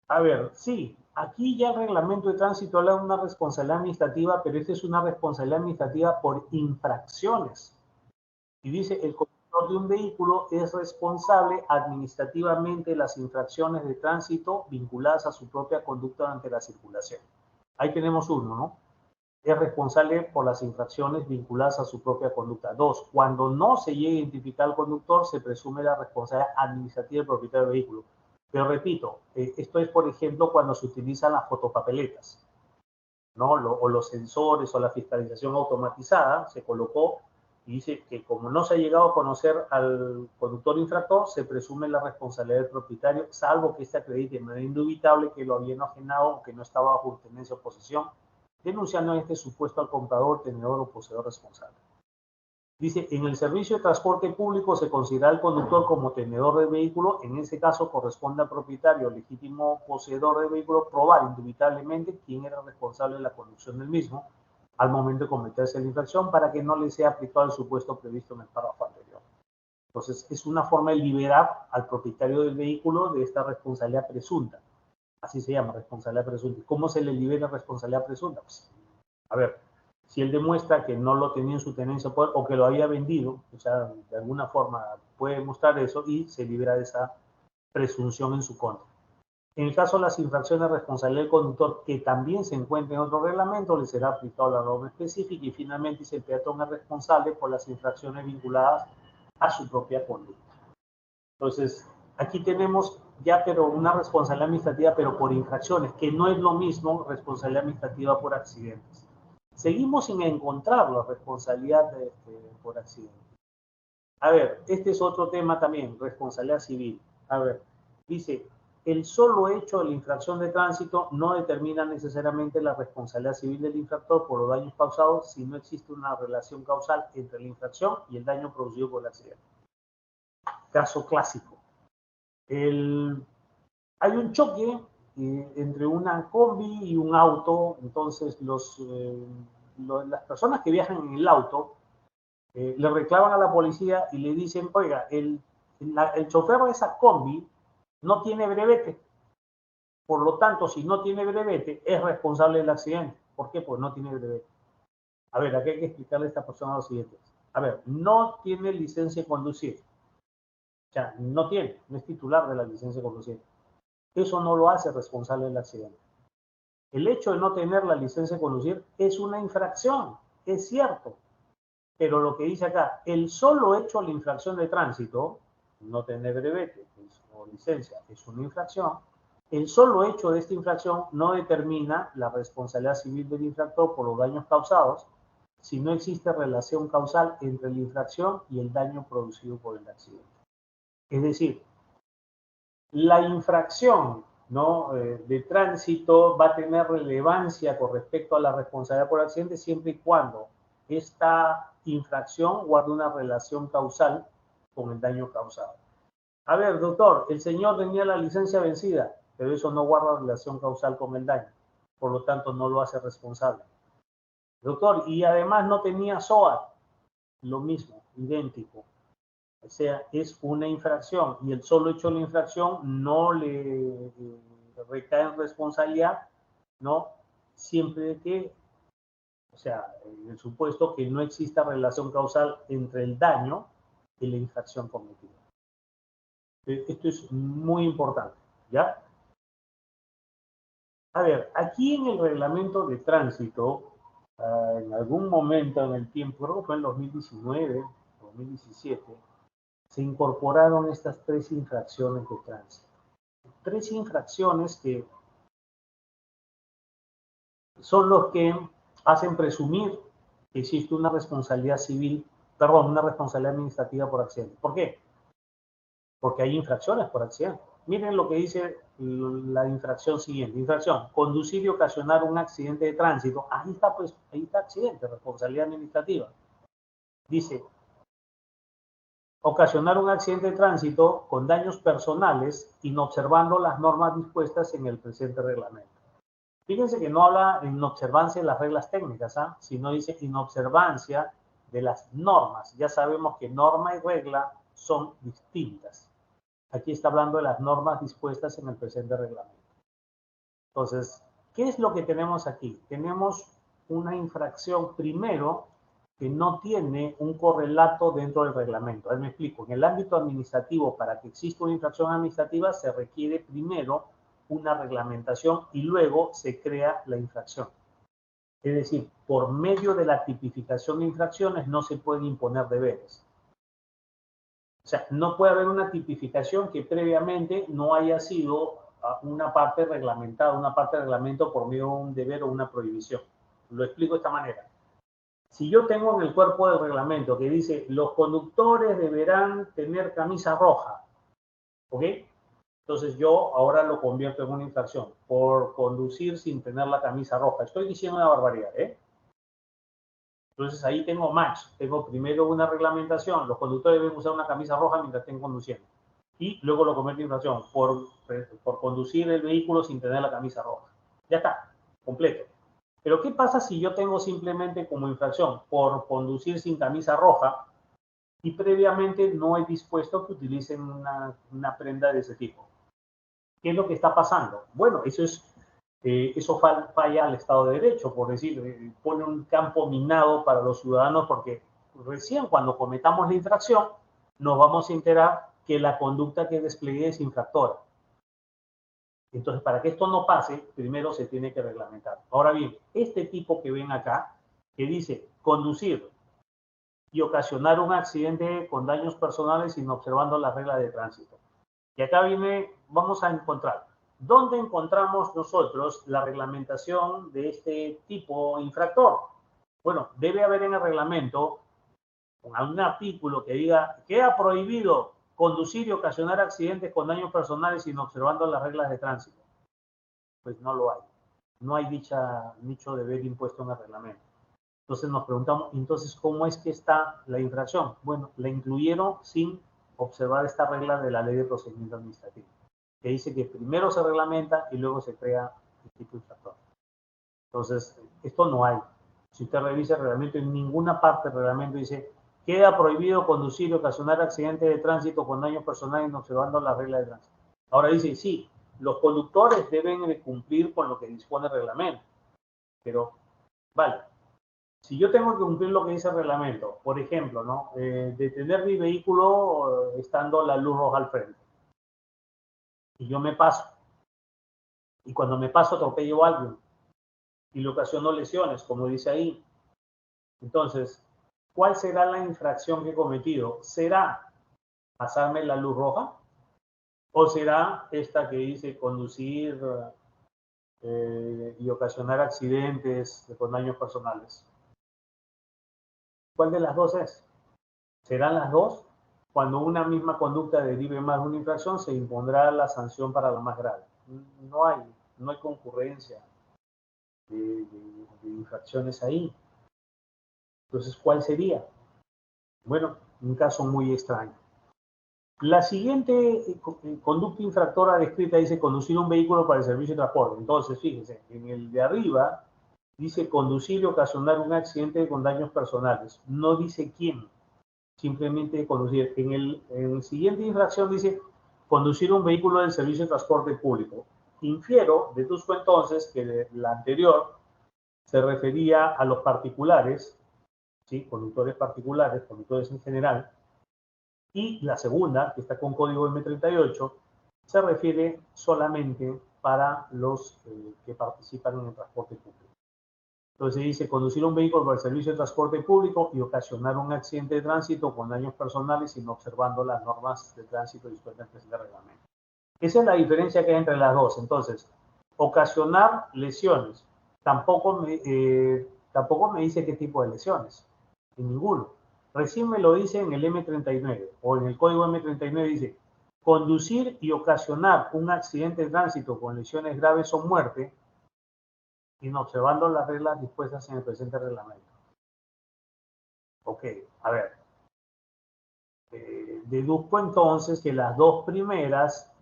A ver, sí, aquí ya el reglamento de tránsito habla de una responsabilidad administrativa, pero esta es una responsabilidad administrativa por infracciones. Y dice, el conductor de un vehículo es responsable administrativamente de las infracciones de tránsito vinculadas a su propia conducta durante la circulación. Ahí tenemos uno, ¿no? Es responsable por las infracciones vinculadas a su propia conducta. Dos, cuando no se llegue a identificar al conductor, se presume la responsabilidad administrativa del propietario del vehículo. Pero repito, esto es, por ejemplo, cuando se utilizan las fotopapeletas, ¿no? O los sensores o la fiscalización automatizada, se colocó y dice que como no se ha llegado a conocer al conductor infractor, se presume la responsabilidad del propietario, salvo que éste acredite de manera indubitable que lo había enajenado o que no estaba bajo tenencia o posesión, denunciando en este supuesto al comprador, tenedor o poseedor responsable. Dice, en el servicio de transporte público se considera al conductor como tenedor del vehículo. En ese caso corresponde al propietario, legítimo poseedor del vehículo, probar indubitablemente quién era responsable de la conducción del mismo al momento de cometerse la infracción para que no le sea aplicado el supuesto previsto en el párrafo anterior. Entonces, es una forma de liberar al propietario del vehículo de esta responsabilidad presunta. Así se llama, responsabilidad presunta. ¿Cómo se le libera responsabilidad presunta? Pues, a ver, si él demuestra que no lo tenía en su tenencia o que lo había vendido, o sea, de alguna forma puede mostrar eso y se libera de esa presunción en su contra. En el caso de las infracciones de responsabilidad del conductor, que también se encuentra en otro reglamento, le será aplicado la norma específica y finalmente si el peatón es responsable por las infracciones vinculadas a su propia conducta. Entonces, aquí tenemos ya pero una responsabilidad administrativa, pero por infracciones, que no es lo mismo responsabilidad administrativa por accidentes. Seguimos sin encontrar la responsabilidad por accidente. A ver, este es otro tema también, responsabilidad civil. A ver, dice, el solo hecho de la infracción de tránsito no determina necesariamente la responsabilidad civil del infractor por los daños causados si no existe una relación causal entre la infracción y el daño producido por el accidente. Caso clásico. Hay un choque entre una combi y un auto, entonces las personas que viajan en el auto le reclaman a la policía y le dicen, oiga, el chofer de esa combi no tiene brevete, por lo tanto, si no tiene brevete, es responsable del accidente. ¿Por qué? Pues no tiene brevete. A ver, aquí hay que explicarle a esta persona lo siguiente. A ver, no tiene licencia de conducir. O sea, no es titular de la licencia de conducir. Eso no lo hace responsable del accidente. El hecho de no tener la licencia de conducir es una infracción, es cierto, pero lo que dice acá, el solo hecho de la infracción de tránsito, no tener brevete o licencia, es una infracción, el solo hecho de esta infracción no determina la responsabilidad civil del infractor por los daños causados si no existe relación causal entre la infracción y el daño producido por el accidente. Es decir, la infracción, ¿no? De tránsito va a tener relevancia con respecto a la responsabilidad por accidente siempre y cuando esta infracción guarde una relación causal con el daño causado. A ver, doctor, el señor tenía la licencia vencida, pero eso no guarda relación causal con el daño, por lo tanto no lo hace responsable. Doctor, y además no tenía SOAT, lo mismo, idéntico. O sea, es una infracción y el solo hecho de la infracción no le recae en responsabilidad, ¿no? Siempre que, o sea, en el supuesto que no exista relación causal entre el daño y la infracción cometida. Esto es muy importante, ¿ya? A ver, aquí en el reglamento de tránsito, en algún momento en el tiempo, creo que fue en 2019, 2017, se incorporaron estas 3 infracciones de tránsito. 3 infracciones que son los que hacen presumir que existe una responsabilidad civil, perdón, una responsabilidad administrativa por accidente. ¿Por qué? Porque hay infracciones por accidente. Miren lo que dice la infracción siguiente. Infracción, conducir y ocasionar un accidente de tránsito. Ahí está, pues, ahí está accidente, responsabilidad administrativa. Dice, ocasionar un accidente de tránsito con daños personales inobservando las normas dispuestas en el presente reglamento. Fíjense que no habla en observancia de las reglas técnicas, sino dice inobservancia de las normas. Ya sabemos que norma y regla son distintas. Aquí está hablando de las normas dispuestas en el presente reglamento. Entonces, ¿qué es lo que tenemos aquí? Tenemos una infracción primero que no tiene un correlato dentro del reglamento. A ver, me explico. En el ámbito administrativo, para que exista una infracción administrativa, se requiere primero una reglamentación y luego se crea la infracción. Es decir, por medio de la tipificación de infracciones no se pueden imponer deberes. O sea, no puede haber una tipificación que previamente no haya sido una parte reglamentada, una parte de reglamento por medio de un deber o una prohibición. Lo explico de esta manera. Si yo tengo en el cuerpo del reglamento que dice los conductores deberán tener camisa roja, ¿ok? Entonces yo ahora lo convierto en una infracción por conducir sin tener la camisa roja. Estoy diciendo una barbaridad, ¿eh? Entonces ahí tengo match. Tengo primero una reglamentación. Los conductores deben usar una camisa roja mientras estén conduciendo. Y luego lo convierto en infracción por conducir el vehículo sin tener la camisa roja. Ya está, completo. Pero ¿qué pasa si yo tengo simplemente como infracción por conducir sin camisa roja y previamente no he dispuesto que utilicen una prenda de ese tipo? ¿Qué es lo que está pasando? Bueno, eso falla al Estado de Derecho, por decir, pone un campo minado para los ciudadanos porque recién cuando cometamos la infracción nos vamos a enterar que la conducta que despliegue es infractora. Entonces, para que esto no pase, primero se tiene que reglamentar. Ahora bien, este tipo que ven acá, que dice conducir y ocasionar un accidente con daños personales sin observando las reglas de tránsito. Y acá vamos a encontrar, ¿dónde encontramos nosotros la reglamentación de este tipo infractor? Bueno, debe haber en el reglamento un artículo que diga, queda prohibido conducir y ocasionar accidentes con daños personales sin observando las reglas de tránsito. Pues no lo hay. No hay dicho deber impuesto en el reglamento. Entonces nos preguntamos, entonces, ¿cómo es que está la infracción? Bueno, la incluyeron sin observar esta regla de la Ley de Procedimiento Administrativo, que dice que primero se reglamenta y luego se crea el tipo infractor. Entonces, esto no hay. Si usted revisa el reglamento, en ninguna parte del reglamento dice, queda prohibido conducir y ocasionar accidentes de tránsito con daños personales no observando las reglas de tránsito. Ahora dice, sí, los conductores deben de cumplir con lo que dispone el reglamento, pero, vale, si yo tengo que cumplir lo que dice el reglamento, por ejemplo, ¿no? Detener mi vehículo estando la luz roja al frente, y yo me paso, y cuando me paso atropello a alguien, y le ocasiono lesiones, como dice ahí, entonces, ¿cuál será la infracción que he cometido? ¿Será pasarme la luz roja? ¿O será esta que dice conducir y ocasionar accidentes con daños personales? ¿Cuál de las dos es? ¿Serán las dos? Cuando una misma conducta derive más de una infracción, se impondrá la sanción para la más grave. No hay concurrencia de infracciones ahí. Entonces, ¿cuál sería? Bueno, un caso muy extraño. La siguiente conducta infractora descrita dice conducir un vehículo para el servicio de transporte. Entonces, fíjense, en el de arriba dice conducir y ocasionar un accidente con daños personales. No dice quién, simplemente conducir. En el siguiente infracción dice conducir un vehículo del servicio de transporte público. Infiero, deduzco entonces que la anterior se refería a los particulares, ¿sí? Conductores particulares, conductores en general, y la segunda, que está con código M38, se refiere solamente para los que participan en el transporte público. Entonces dice conducir un vehículo para el servicio de transporte público y ocasionar un accidente de tránsito con daños personales sin observando las normas de tránsito dispuestas en el presente reglamento. Esa es la diferencia que hay entre las dos. Entonces, ocasionar lesiones. Tampoco me dice qué tipo de lesiones. En ninguno. Recién me lo dice en el M39 o en el código M39 dice conducir y ocasionar un accidente de tránsito con lesiones graves o muerte observando las reglas dispuestas en el presente reglamento. Ok, a ver. Deduzco entonces que las dos primeras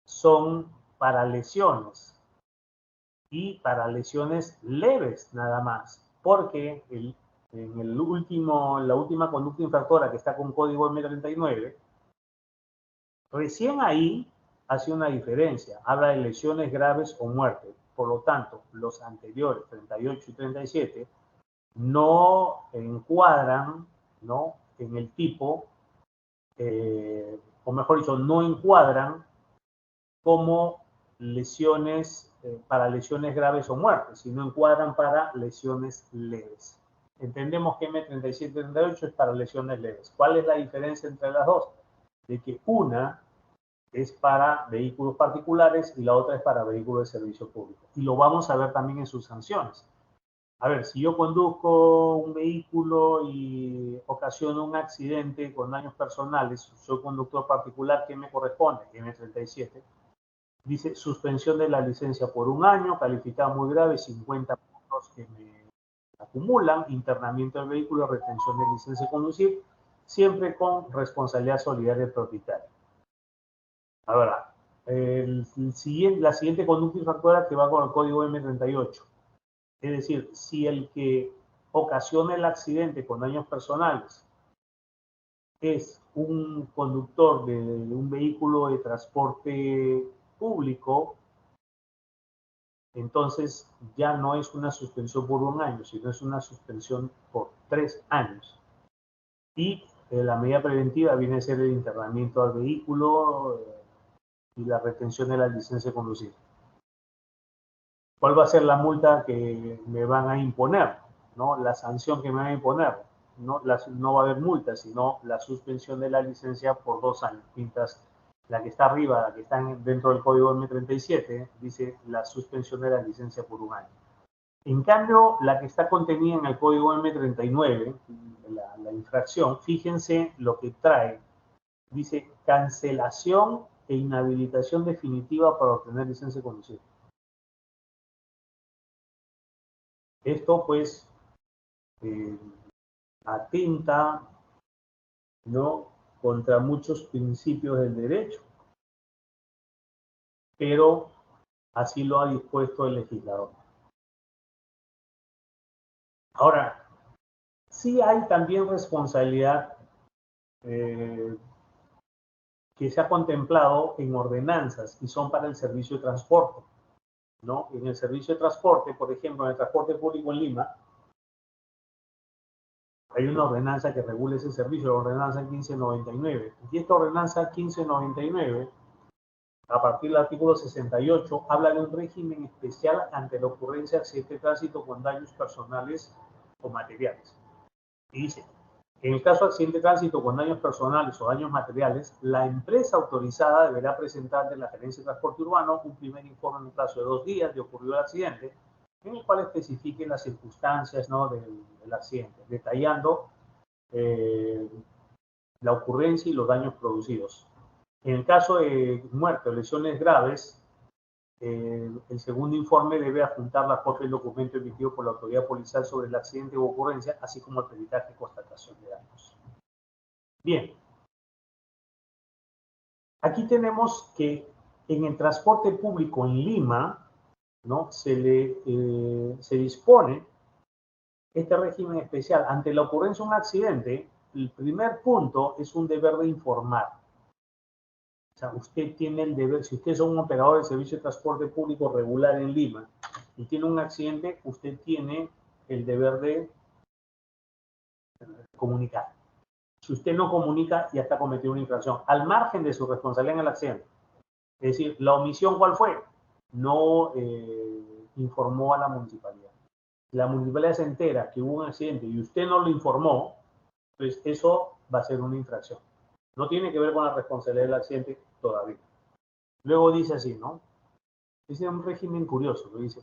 son para lesiones y para lesiones leves nada más, porque en la última conducta infractora que está con código M39, recién ahí hace una diferencia, habla de lesiones graves o muerte. Por lo tanto, los anteriores, 38 y 37, no encuadran, ¿no?, en el tipo, o mejor dicho, no encuadran como lesiones para lesiones graves o muertes, sino encuadran para lesiones leves. Entendemos que M37 y 38 es para lesiones leves. ¿Cuál es la diferencia entre las dos? De que una es para vehículos particulares y la otra es para vehículos de servicio público. Y lo vamos a ver también en sus sanciones. A ver, si yo conduzco un vehículo y ocasiono un accidente con daños personales, soy conductor particular, ¿qué me corresponde? M37. Dice suspensión de la licencia por 1 año, calificada muy grave, 50 puntos que me acumulan, internamiento del vehículo, retención de licencia de conducir, siempre con responsabilidad solidaria del propietario. Ahora, la siguiente conducta infractora que va con el código M38. Es decir, si el que ocasiona el accidente con daños personales es un conductor de un vehículo de transporte público, entonces ya no es una suspensión por 1 año, sino es una suspensión por 3 años. Y la medida preventiva viene a ser el internamiento al vehículo y la retención de la licencia de conducir. ¿Cuál va a ser la multa que me van a imponer? ¿No? La sanción que me van a imponer. No va a haber multa, sino la suspensión de la licencia por 2 años. Mientras la que está arriba, la que está dentro del código M37, dice la suspensión de la licencia por 1 año. En cambio, la que está contenida en el código M39, la infracción, fíjense lo que trae. Dice cancelación e inhabilitación definitiva para obtener licencia de conducir. Esto, pues, atenta, ¿no?, contra muchos principios del derecho, pero así lo ha dispuesto el legislador. Ahora, sí hay también responsabilidad que se ha contemplado en ordenanzas y son para el servicio de transporte, ¿no? En el servicio de transporte, por ejemplo, en el transporte público en Lima, hay una ordenanza que regula ese servicio, la ordenanza 1599. Y esta ordenanza 1599, a partir del artículo 68, habla de un régimen especial ante la ocurrencia de accidente de tránsito con daños personales o materiales. Y dice, en el caso de accidente de tránsito con daños personales o daños materiales, la empresa autorizada deberá presentar ante la Gerencia de Transporte Urbano un primer informe en un plazo de 2 días de ocurrido el accidente, en el cual especifique las circunstancias, ¿no?, del accidente, detallando la ocurrencia y los daños producidos. En el caso de muerte o lesiones graves, el segundo informe debe adjuntar la copia del documento emitido por la autoridad policial sobre el accidente u ocurrencia, así como el peritaje de constatación de daños. Bien. Aquí tenemos que en el transporte público en Lima, ¿no?, se dispone este régimen especial. Ante la ocurrencia de un accidente, el primer punto es un deber de informar. O sea, usted tiene el deber, si usted es un operador del servicio de transporte público regular en Lima y tiene un accidente, usted tiene el deber de comunicar. Si usted no comunica, ya está cometiendo una infracción, al margen de su responsabilidad en el accidente. Es decir, la omisión, ¿cuál fue? No informó a la municipalidad. Si la municipalidad se entera que hubo un accidente y usted no lo informó, pues eso va a ser una infracción. No tiene que ver con la responsabilidad del accidente todavía. Luego dice así, ¿no? Dice un régimen curioso, lo dice.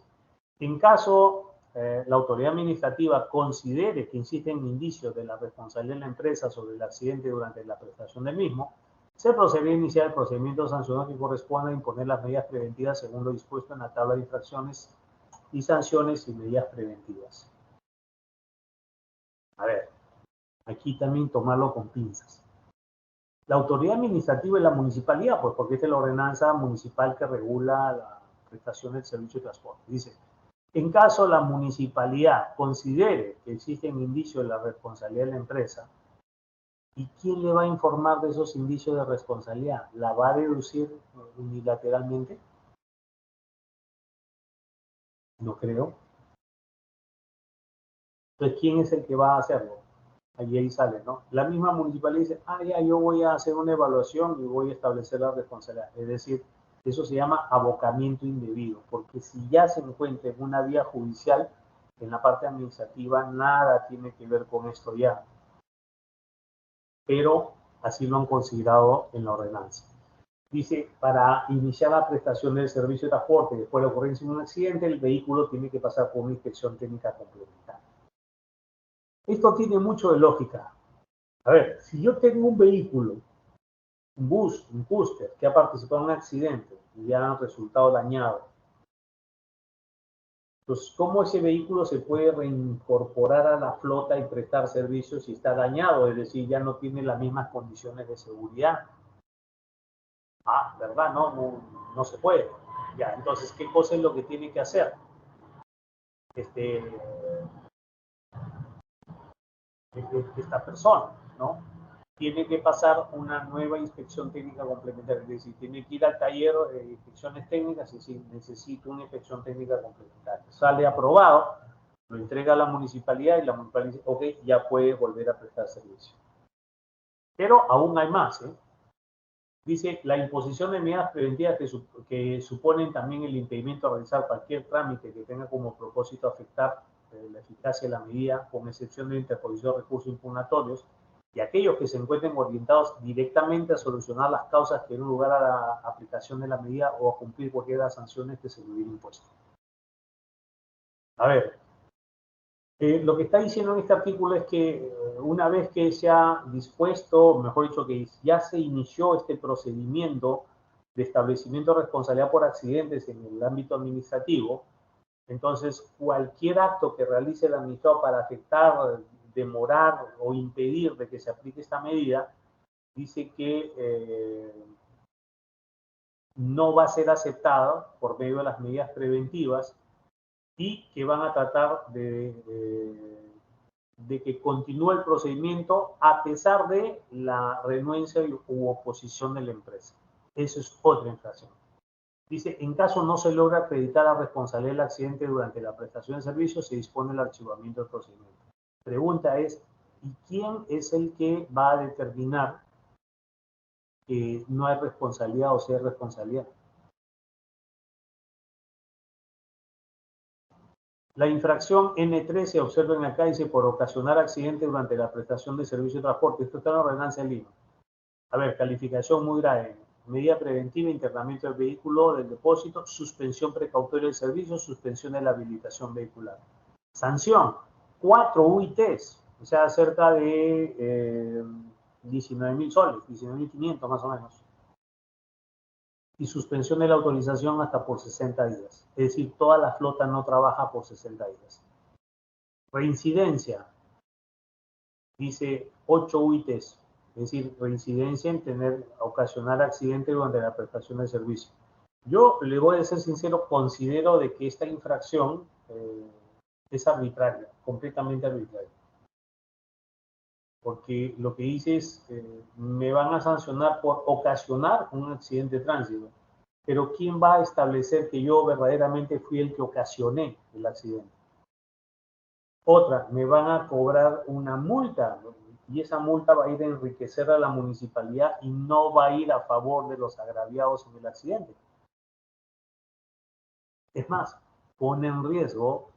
En caso la autoridad administrativa considere que existen indicios de la responsabilidad de la empresa sobre el accidente durante la prestación del mismo, se procederá a iniciar el procedimiento sancionador que corresponda a imponer las medidas preventivas según lo dispuesto en la tabla de infracciones y sanciones y medidas preventivas. A ver, aquí también tomarlo con pinzas. La autoridad administrativa es la municipalidad, pues porque esta es la ordenanza municipal que regula la prestación del servicio de transporte. Dice, en caso la municipalidad considere que existen indicios de la responsabilidad de la empresa ¿Y quién le va a informar de esos indicios de responsabilidad? ¿La va a deducir unilateralmente? No creo. Entonces, ¿quién es el que va a hacerlo? Ahí sale, ¿no? La misma municipalidad dice, ya, yo voy a hacer una evaluación y voy a establecer la responsabilidad. Es decir, eso se llama abocamiento indebido, porque si ya se encuentra en una vía judicial, en la parte administrativa nada tiene que ver con esto ya. Pero así lo han considerado en la ordenanza. Dice, para iniciar la prestación del servicio de transporte después de la ocurrencia de un accidente, el vehículo tiene que pasar por una inspección técnica complementaria. Esto tiene mucho de lógica. A ver, si yo tengo un vehículo, un bus, un booster, que ha participado en un accidente y ya ha resultado dañado, entonces, ¿cómo ese vehículo se puede reincorporar a la flota y prestar servicios si está dañado? Es decir, ya no tiene las mismas condiciones de seguridad. ¿Verdad? No se puede. Ya, entonces, ¿qué cosa es lo que tiene que hacer? Esta persona, ¿no? Tiene que pasar una nueva inspección técnica complementaria, es decir, tiene que ir al taller de inspecciones técnicas y decir, necesito una inspección técnica complementaria. Sale aprobado, lo entrega a la municipalidad y la municipalidad dice, ok, ya puede volver a prestar servicio. Pero aún hay más, ¿eh? Dice, la imposición de medidas preventivas que suponen también el impedimento de realizar cualquier trámite que tenga como propósito afectar la eficacia de la medida, con excepción de interposición de recursos impugnatorios, y aquellos que se encuentren orientados directamente a solucionar las causas que den lugar a la aplicación de la medida o a cumplir cualquiera de las sanciones que se le hubiera impuesto. A ver, lo que está diciendo en este artículo es que una vez que se ha dispuesto, mejor dicho, que ya se inició este procedimiento de establecimiento de responsabilidad por accidentes en el ámbito administrativo, entonces cualquier acto que realice el administrador para afectar, demorar o impedir de que se aplique esta medida, dice que no va a ser aceptada por medio de las medidas preventivas y que van a tratar de que continúe el procedimiento a pesar de la renuencia u oposición de la empresa. Eso es otra infracción. Dice, en caso no se logra acreditar la responsabilidad del accidente durante la prestación de servicios, se dispone el archivamiento del procedimiento. Pregunta es, ¿y quién es el que va a determinar que no hay responsabilidad o si hay responsabilidad? La infracción N13, observen acá, dice por ocasionar accidente durante la prestación de servicio de transporte. Esto está en la ordenanza de Lima. A ver, calificación muy grave. Medida preventiva, internamiento del vehículo del depósito, suspensión precautoria del servicio, suspensión de la habilitación vehicular. Sanción, 4 UITs, o sea, cerca de 19.000 soles, 19.500 más o menos. Y suspensión de la autorización hasta por 60 días. Es decir, toda la flota no trabaja por 60 días. Reincidencia, dice 8 UITs, es decir, reincidencia en ocasionar accidente durante la prestación del servicio. Yo, le voy a ser sincero, considero de que esta infracción es arbitraria, completamente arbitraria. Porque lo que dice es, me van a sancionar por ocasionar un accidente de tránsito. Pero ¿quién va a establecer que yo verdaderamente fui el que ocasioné el accidente? Otra, me van a cobrar una multa y esa multa va a ir a enriquecer a la municipalidad y no va a ir a favor de los agraviados en el accidente. Es más, pone en riesgo,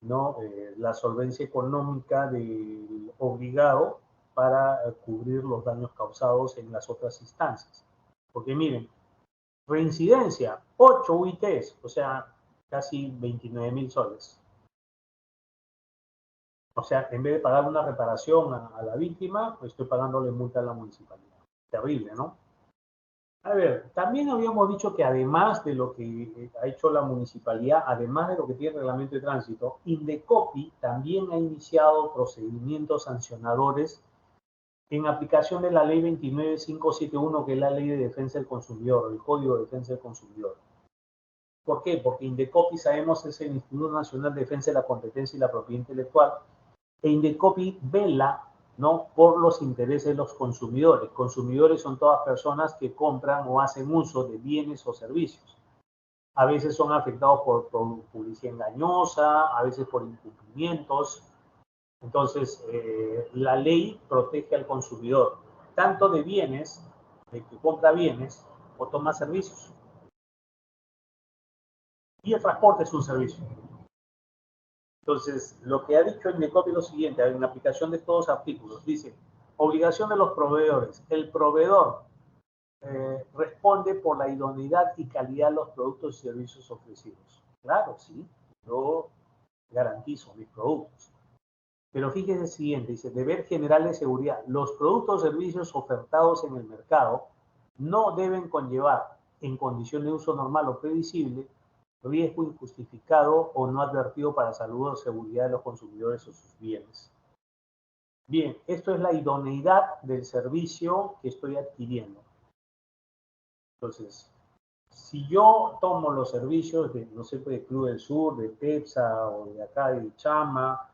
¿no? La solvencia económica del obligado para cubrir los daños causados en las otras instancias. Porque miren, reincidencia, 8 UITs, o sea, casi 29.000 soles. O sea, en vez de pagar una reparación a la víctima, pues estoy pagándole multa a la municipalidad. Terrible, ¿no? A ver, también habíamos dicho que además de lo que ha hecho la municipalidad, además de lo que tiene el reglamento de tránsito, Indecopi también ha iniciado procedimientos sancionadores en aplicación de la ley 29571, que es la ley de defensa del consumidor, el Código de Defensa del Consumidor. ¿Por qué? Porque Indecopi, sabemos, es el Instituto Nacional de Defensa de la Competencia y la Propiedad Intelectual, e Indecopi vela ¿no? Por los intereses de los consumidores. Consumidores son todas personas que compran o hacen uso de bienes o servicios. A veces son afectados por publicidad engañosa, a veces por incumplimientos. Entonces, la ley protege al consumidor, tanto de bienes, de que compra bienes o toma servicios. Y el transporte es un servicio. Entonces, lo que ha dicho el MECOP es lo siguiente, en la aplicación de estos artículos, dice, obligación de los proveedores. El proveedor responde por la idoneidad y calidad de los productos y servicios ofrecidos. Claro, sí, yo garantizo mis productos. Pero fíjese el siguiente, dice, deber general de seguridad. Los productos o servicios ofertados en el mercado no deben conllevar, en condición de uso normal o previsible, riesgo injustificado o no advertido para la salud o seguridad de los consumidores o sus bienes. Bien, esto es la idoneidad del servicio que estoy adquiriendo. Entonces, si yo tomo los servicios de, no sé, de Club del Sur, de Pepsa o de acá de Chama,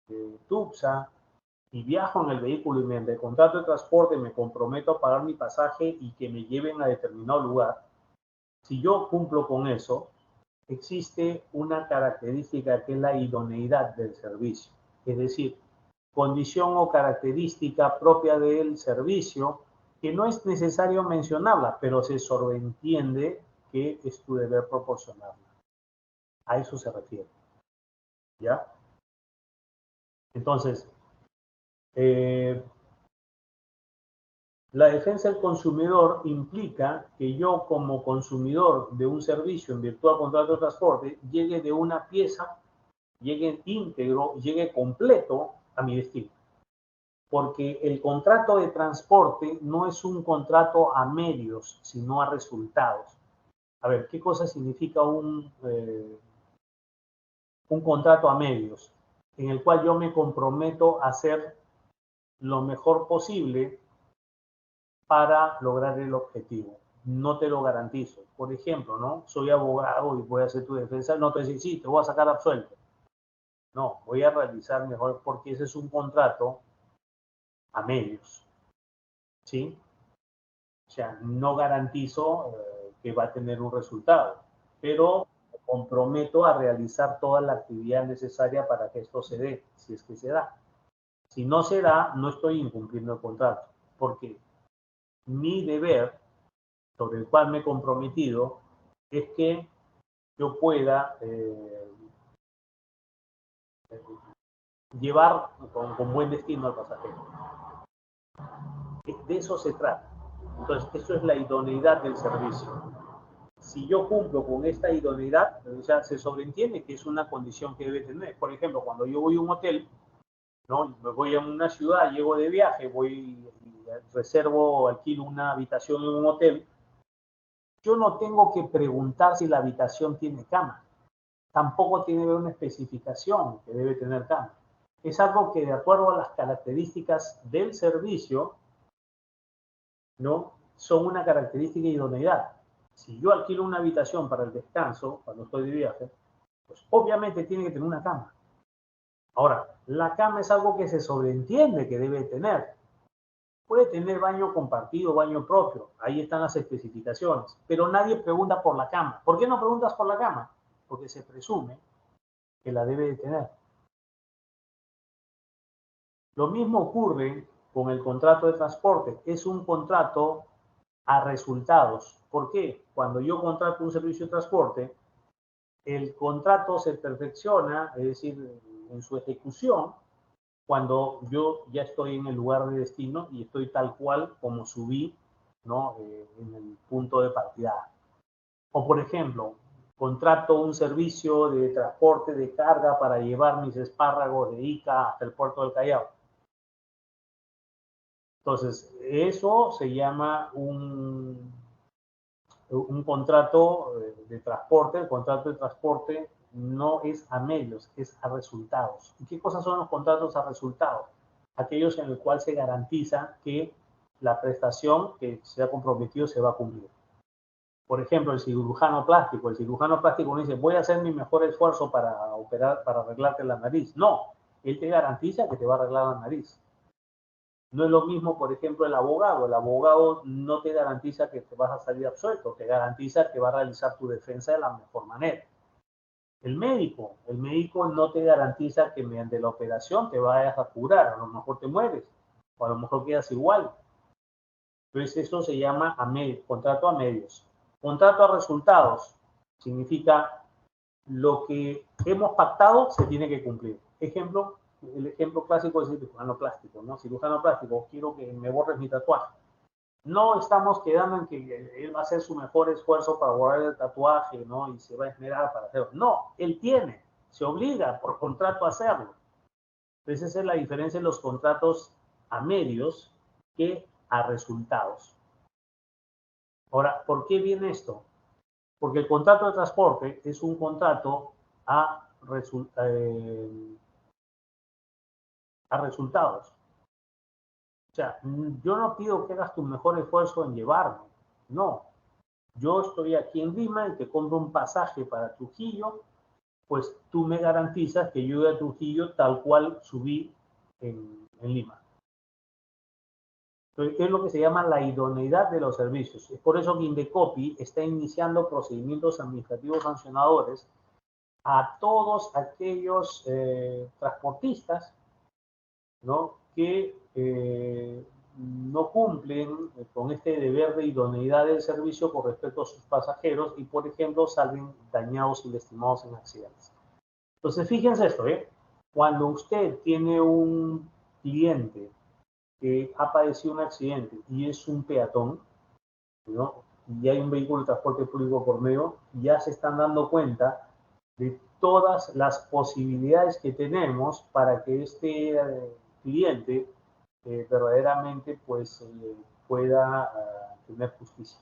de Tuxa, y viajo en el vehículo y mediante el contrato de transporte me comprometo a pagar mi pasaje y que me lleven a determinado lugar, si yo cumplo con eso, existe una característica que es la idoneidad del servicio, es decir, condición o característica propia del servicio que no es necesario mencionarla, pero se sobreentiende que es tu deber proporcionarla. A eso se refiere. ¿Ya? Entonces, la defensa del consumidor implica que yo como consumidor de un servicio en virtud del contrato de transporte llegue de una pieza, llegue íntegro, llegue completo a mi destino. Porque el contrato de transporte no es un contrato a medios, sino a resultados. A ver, ¿qué cosa significa un contrato a medios? En el cual yo me comprometo a hacer lo mejor posible para lograr el objetivo. No te lo garantizo. Por ejemplo, ¿no? Soy abogado y voy a hacer tu defensa. No te digo, sí, te voy a sacar absuelto. No, voy a realizar mejor porque ese es un contrato a medios. ¿Sí? O sea, no garantizo que va a tener un resultado, pero me comprometo a realizar toda la actividad necesaria para que esto se dé, si es que se da. Si no se da, no estoy incumpliendo el contrato, porque mi deber, sobre el cual me he comprometido, es que yo pueda llevar con buen destino al pasajero. De eso se trata. Entonces, eso es la idoneidad del servicio. Si yo cumplo con esta idoneidad, o sea, se sobreentiende que es una condición que debe tener. Por ejemplo, cuando yo voy a un hotel, ¿no? Me voy a una ciudad, llego de viaje, voy, reservo, alquilo una habitación en un hotel, yo no tengo que preguntar si la habitación tiene cama. Tampoco tiene que haber una especificación que debe tener cama. Es algo que de acuerdo a las características del servicio, ¿no? Son una característica de idoneidad. Si yo alquilo una habitación para el descanso, cuando estoy de viaje, pues obviamente tiene que tener una cama. Ahora, la cama es algo que se sobreentiende que debe tener. Puede tener baño compartido, baño propio, ahí están las especificaciones, pero nadie pregunta por la cama. ¿Por qué no preguntas por la cama? Porque se presume que la debe de tener. Lo mismo ocurre con el contrato de transporte. Es un contrato a resultados. ¿Por qué? Cuando yo contrato un servicio de transporte, el contrato se perfecciona, es decir, en su ejecución, cuando yo ya estoy en el lugar de destino y estoy tal cual como subí, ¿no? En el punto de partida. O por ejemplo, contrato un servicio de transporte de carga para llevar mis espárragos de Ica hasta el puerto del Callao. Entonces, eso se llama un contrato de transporte. El contrato de transporte no es a medios, es a resultados. ¿Y qué cosas son los contratos a resultados? Aquellos en el cual se garantiza que la prestación que se ha comprometido se va a cumplir. Por ejemplo, el cirujano plástico. El cirujano plástico no dice, voy a hacer mi mejor esfuerzo para operar, para arreglarte la nariz. No, él te garantiza que te va a arreglar la nariz. No es lo mismo, por ejemplo, el abogado. El abogado no te garantiza que te vas a salir absuelto, te garantiza que va a realizar tu defensa de la mejor manera. El médico no te garantiza que mediante la operación te vayas a curar, a lo mejor te mueres, o a lo mejor quedas igual. Entonces eso se llama contrato a medios. Contrato a resultados significa lo que hemos pactado se tiene que cumplir. El ejemplo clásico es el cirujano plástico, ¿no? Cirujano plástico, quiero que me borres mi tatuaje. No estamos quedando en que él va a hacer su mejor esfuerzo para borrar el tatuaje, ¿no? Y se va a esmerar para hacerlo. No, él se obliga por contrato a hacerlo. Entonces esa es la diferencia en los contratos a medios que a resultados. Ahora, ¿por qué viene esto? Porque el contrato de transporte es un contrato a, resultados. O sea, yo no pido que hagas tu mejor esfuerzo en llevarme. No. Yo estoy aquí en Lima y te compro un pasaje para Trujillo, pues tú me garantizas que yo voy a Trujillo tal cual subí en Lima. Entonces, es lo que se llama la idoneidad de los servicios. Es por eso que Indecopi está iniciando procedimientos administrativos sancionadores a todos aquellos transportistas, ¿no? Que no cumplen con este deber de idoneidad del servicio con respecto a sus pasajeros y, por ejemplo, salen dañados y lastimados en accidentes. Entonces, fíjense esto, ¿eh? Cuando usted tiene un cliente que ha padecido un accidente y es un peatón, ¿no? Y hay un vehículo de transporte público por medio, ya se están dando cuenta de todas las posibilidades que tenemos para que este cliente verdaderamente pues pueda tener justicia.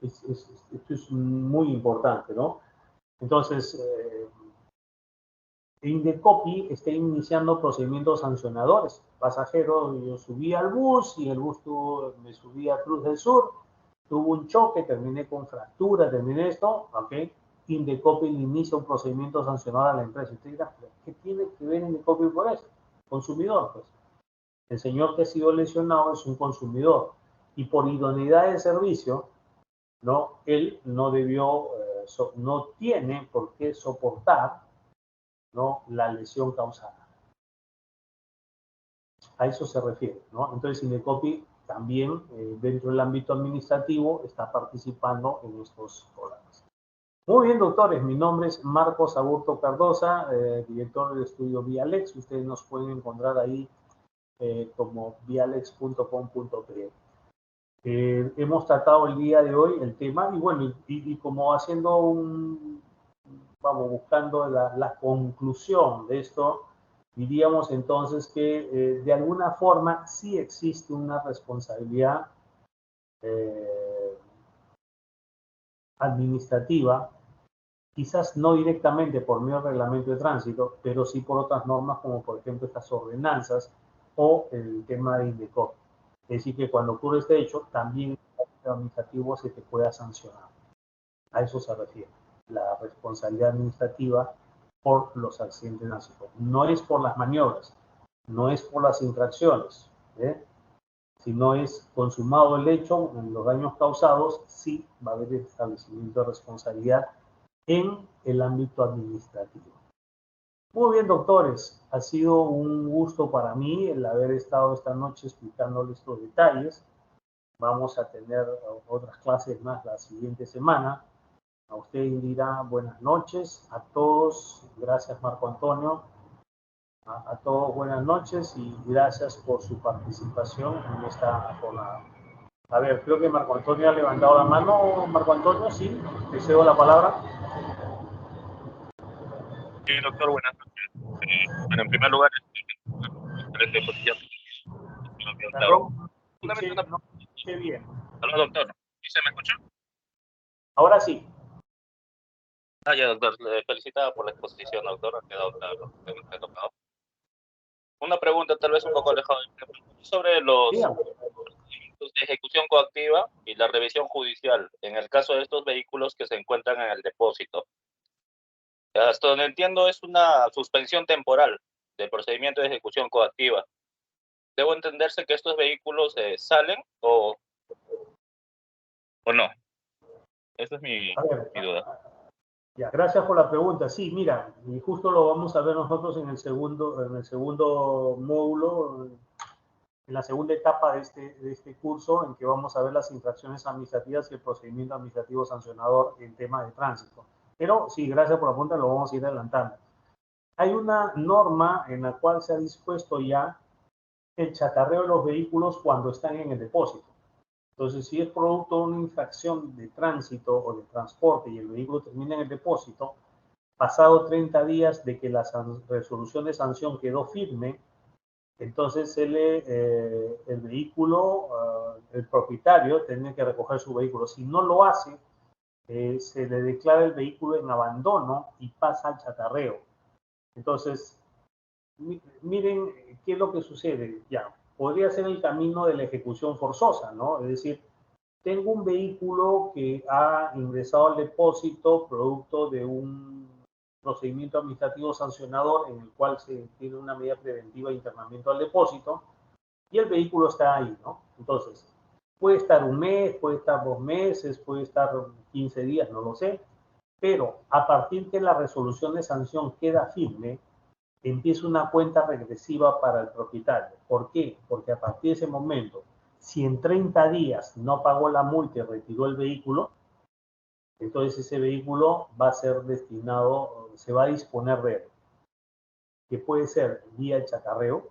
Esto es muy importante, ¿no? Entonces, Indecopi está iniciando procedimientos sancionadores. Pasajero, yo subí al bus y el bus me subí a Cruz del Sur, tuvo un choque, terminé con fractura, terminé esto, ¿ok? Indecopi inicia un procedimiento sancionador a la empresa. Usted dirá, ¿qué tiene que ver Indecopi por eso? Consumidor, pues. El señor que ha sido lesionado es un consumidor y por idoneidad del servicio, ¿no? Él no debió, no tiene por qué soportar, ¿no? La lesión causada. A eso se refiere, ¿no? Entonces, Indecopi también, dentro del ámbito administrativo, está participando en estos programas. Muy bien, doctores, mi nombre es Marcos Aburto Cardosa, director del estudio Vialex. Ustedes nos pueden encontrar ahí como vialex.com.pe. Hemos tratado el día de hoy el tema y bueno, y como haciendo vamos, buscando la conclusión de esto, diríamos entonces que de alguna forma sí existe una responsabilidad administrativa, quizás no directamente por medio del reglamento de tránsito, pero sí por otras normas como por ejemplo estas ordenanzas o el tema de Indecopi. Es decir, que cuando ocurre este hecho, también el administrativo se te pueda sancionar. A eso se refiere, la responsabilidad administrativa por los accidentes de tránsito. No es por las maniobras, no es por las infracciones, ¿eh? Si no es consumado el hecho, en los daños causados, sí va a haber establecimiento de responsabilidad en el ámbito administrativo. Muy bien, doctores, ha sido un gusto para mí el haber estado esta noche explicándoles estos detalles. Vamos a tener otras clases más la siguiente semana. A usted, Indira, buenas noches. A todos, gracias Marco Antonio. A todos buenas noches y gracias por su participación en esta jornada. A ver, creo que Marco Antonio ha levantado la mano. Marco Antonio, sí, te cedo la palabra. Sí, doctor, buenas noches. Bueno, en primer lugar, excelente posición. Perdón, Solamente una... no escuché bien. Hola, doctor. ¿Sí se me escucha? Ahora sí. Ah, ya, doctor. Le felicitaba por la exposición, doctor. Ha quedado claro lo que me ha tocado. Una pregunta tal vez un poco alejada del tema. Sobre los Dígame. procedimientos de ejecución coactiva y la revisión judicial en el caso de estos vehículos que se encuentran en el depósito. Hasta donde entiendo es una suspensión temporal. del procedimiento de ejecución coactiva, ¿debo entenderse que estos vehículos salen o no? Esa es mi A ver, duda. ya, gracias por la pregunta. Sí, mira, y justo lo vamos a ver nosotros en el segundo módulo, en la segunda etapa de este curso, en que vamos a ver las infracciones administrativas y el procedimiento administrativo sancionador en temas de tránsito. Pero sí, gracias por la pregunta, lo vamos a ir adelantando. Hay una norma en la cual se ha dispuesto ya el chatarreo de los vehículos cuando están en el depósito. Entonces, si es producto de una infracción de tránsito o de transporte y el vehículo termina en el depósito, pasado 30 días de que la resolución de sanción quedó firme, entonces el vehículo, el propietario, tiene que recoger su vehículo. Si no lo hace, se le declara el vehículo en abandono y pasa al chatarreo. Entonces, miren qué es lo que sucede. Ya, podría ser el camino de la ejecución forzosa, ¿no? Es decir, tengo un vehículo que ha ingresado al depósito producto de un procedimiento administrativo sancionador en el cual se tiene una medida preventiva de internamiento al depósito y el vehículo está ahí, ¿no? Entonces, puede estar un mes, puede estar 2 meses, puede estar 15 días, no lo sé, pero a partir que la resolución de sanción queda firme, empieza una cuenta regresiva para el propietario. ¿Por qué? Porque a partir de ese momento, si en 30 días no pagó la multa y retiró el vehículo, entonces ese vehículo va a ser destinado, se va a disponer de él, que puede ser vía chatarreo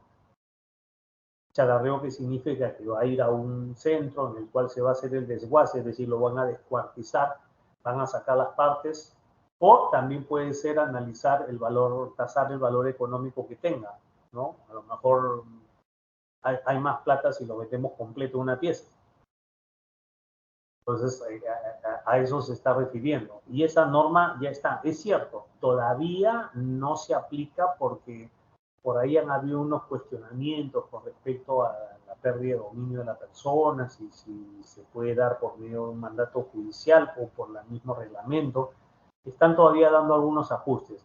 que significa que va a ir a un centro en el cual se va a hacer el desguace, es decir, lo van a descuartizar, van a sacar las partes, o también puede ser analizar el valor, tasar el valor económico que tenga, ¿no? A lo mejor hay más plata si lo metemos completo en una pieza. Entonces, a eso se está refiriendo. Y esa norma ya está. Es cierto, todavía no se aplica porque por ahí han habido unos cuestionamientos con respecto a la pérdida de dominio de la persona, si se puede dar por medio de un mandato judicial o por el mismo reglamento. Están todavía dando algunos ajustes.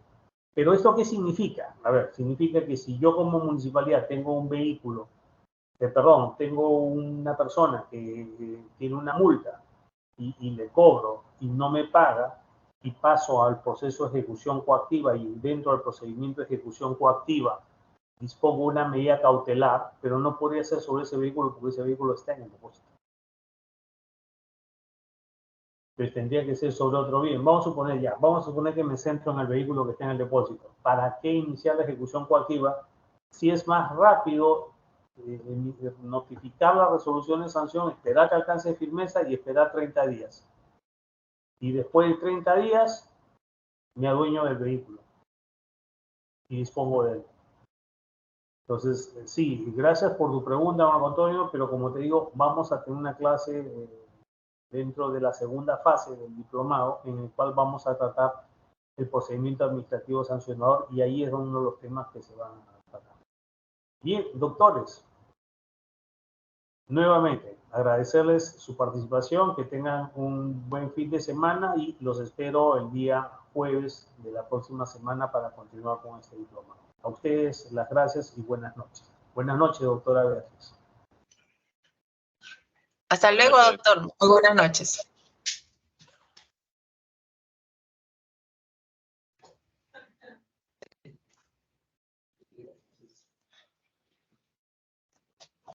Pero ¿esto qué significa? A ver, significa que si yo como municipalidad tengo un vehículo, tengo una persona que tiene una multa y le cobro y no me paga y paso al proceso de ejecución coactiva y dentro del procedimiento de ejecución coactiva dispongo una medida cautelar, pero no podría ser sobre ese vehículo porque ese vehículo está en el depósito. Entonces tendría que ser sobre otro bien. Vamos a suponer que me centro en el vehículo que está en el depósito. ¿Para qué iniciar la ejecución coactiva si es más rápido notificar la resolución de sanción, esperar que alcance firmeza y esperar 30 días? Y después de 30 días me adueño del vehículo y dispongo de él. Entonces, sí, gracias por tu pregunta, Marco Antonio, pero como te digo, vamos a tener una clase dentro de la segunda fase del diplomado en el cual vamos a tratar el procedimiento administrativo sancionador y ahí es uno de los temas que se van a tratar. Bien, doctores, nuevamente agradecerles su participación, que tengan un buen fin de semana y los espero el día jueves de la próxima semana para continuar con este diplomado. A ustedes las gracias y buenas noches. Buenas noches, doctora Beatriz. Hasta luego, doctor. Muy buenas noches.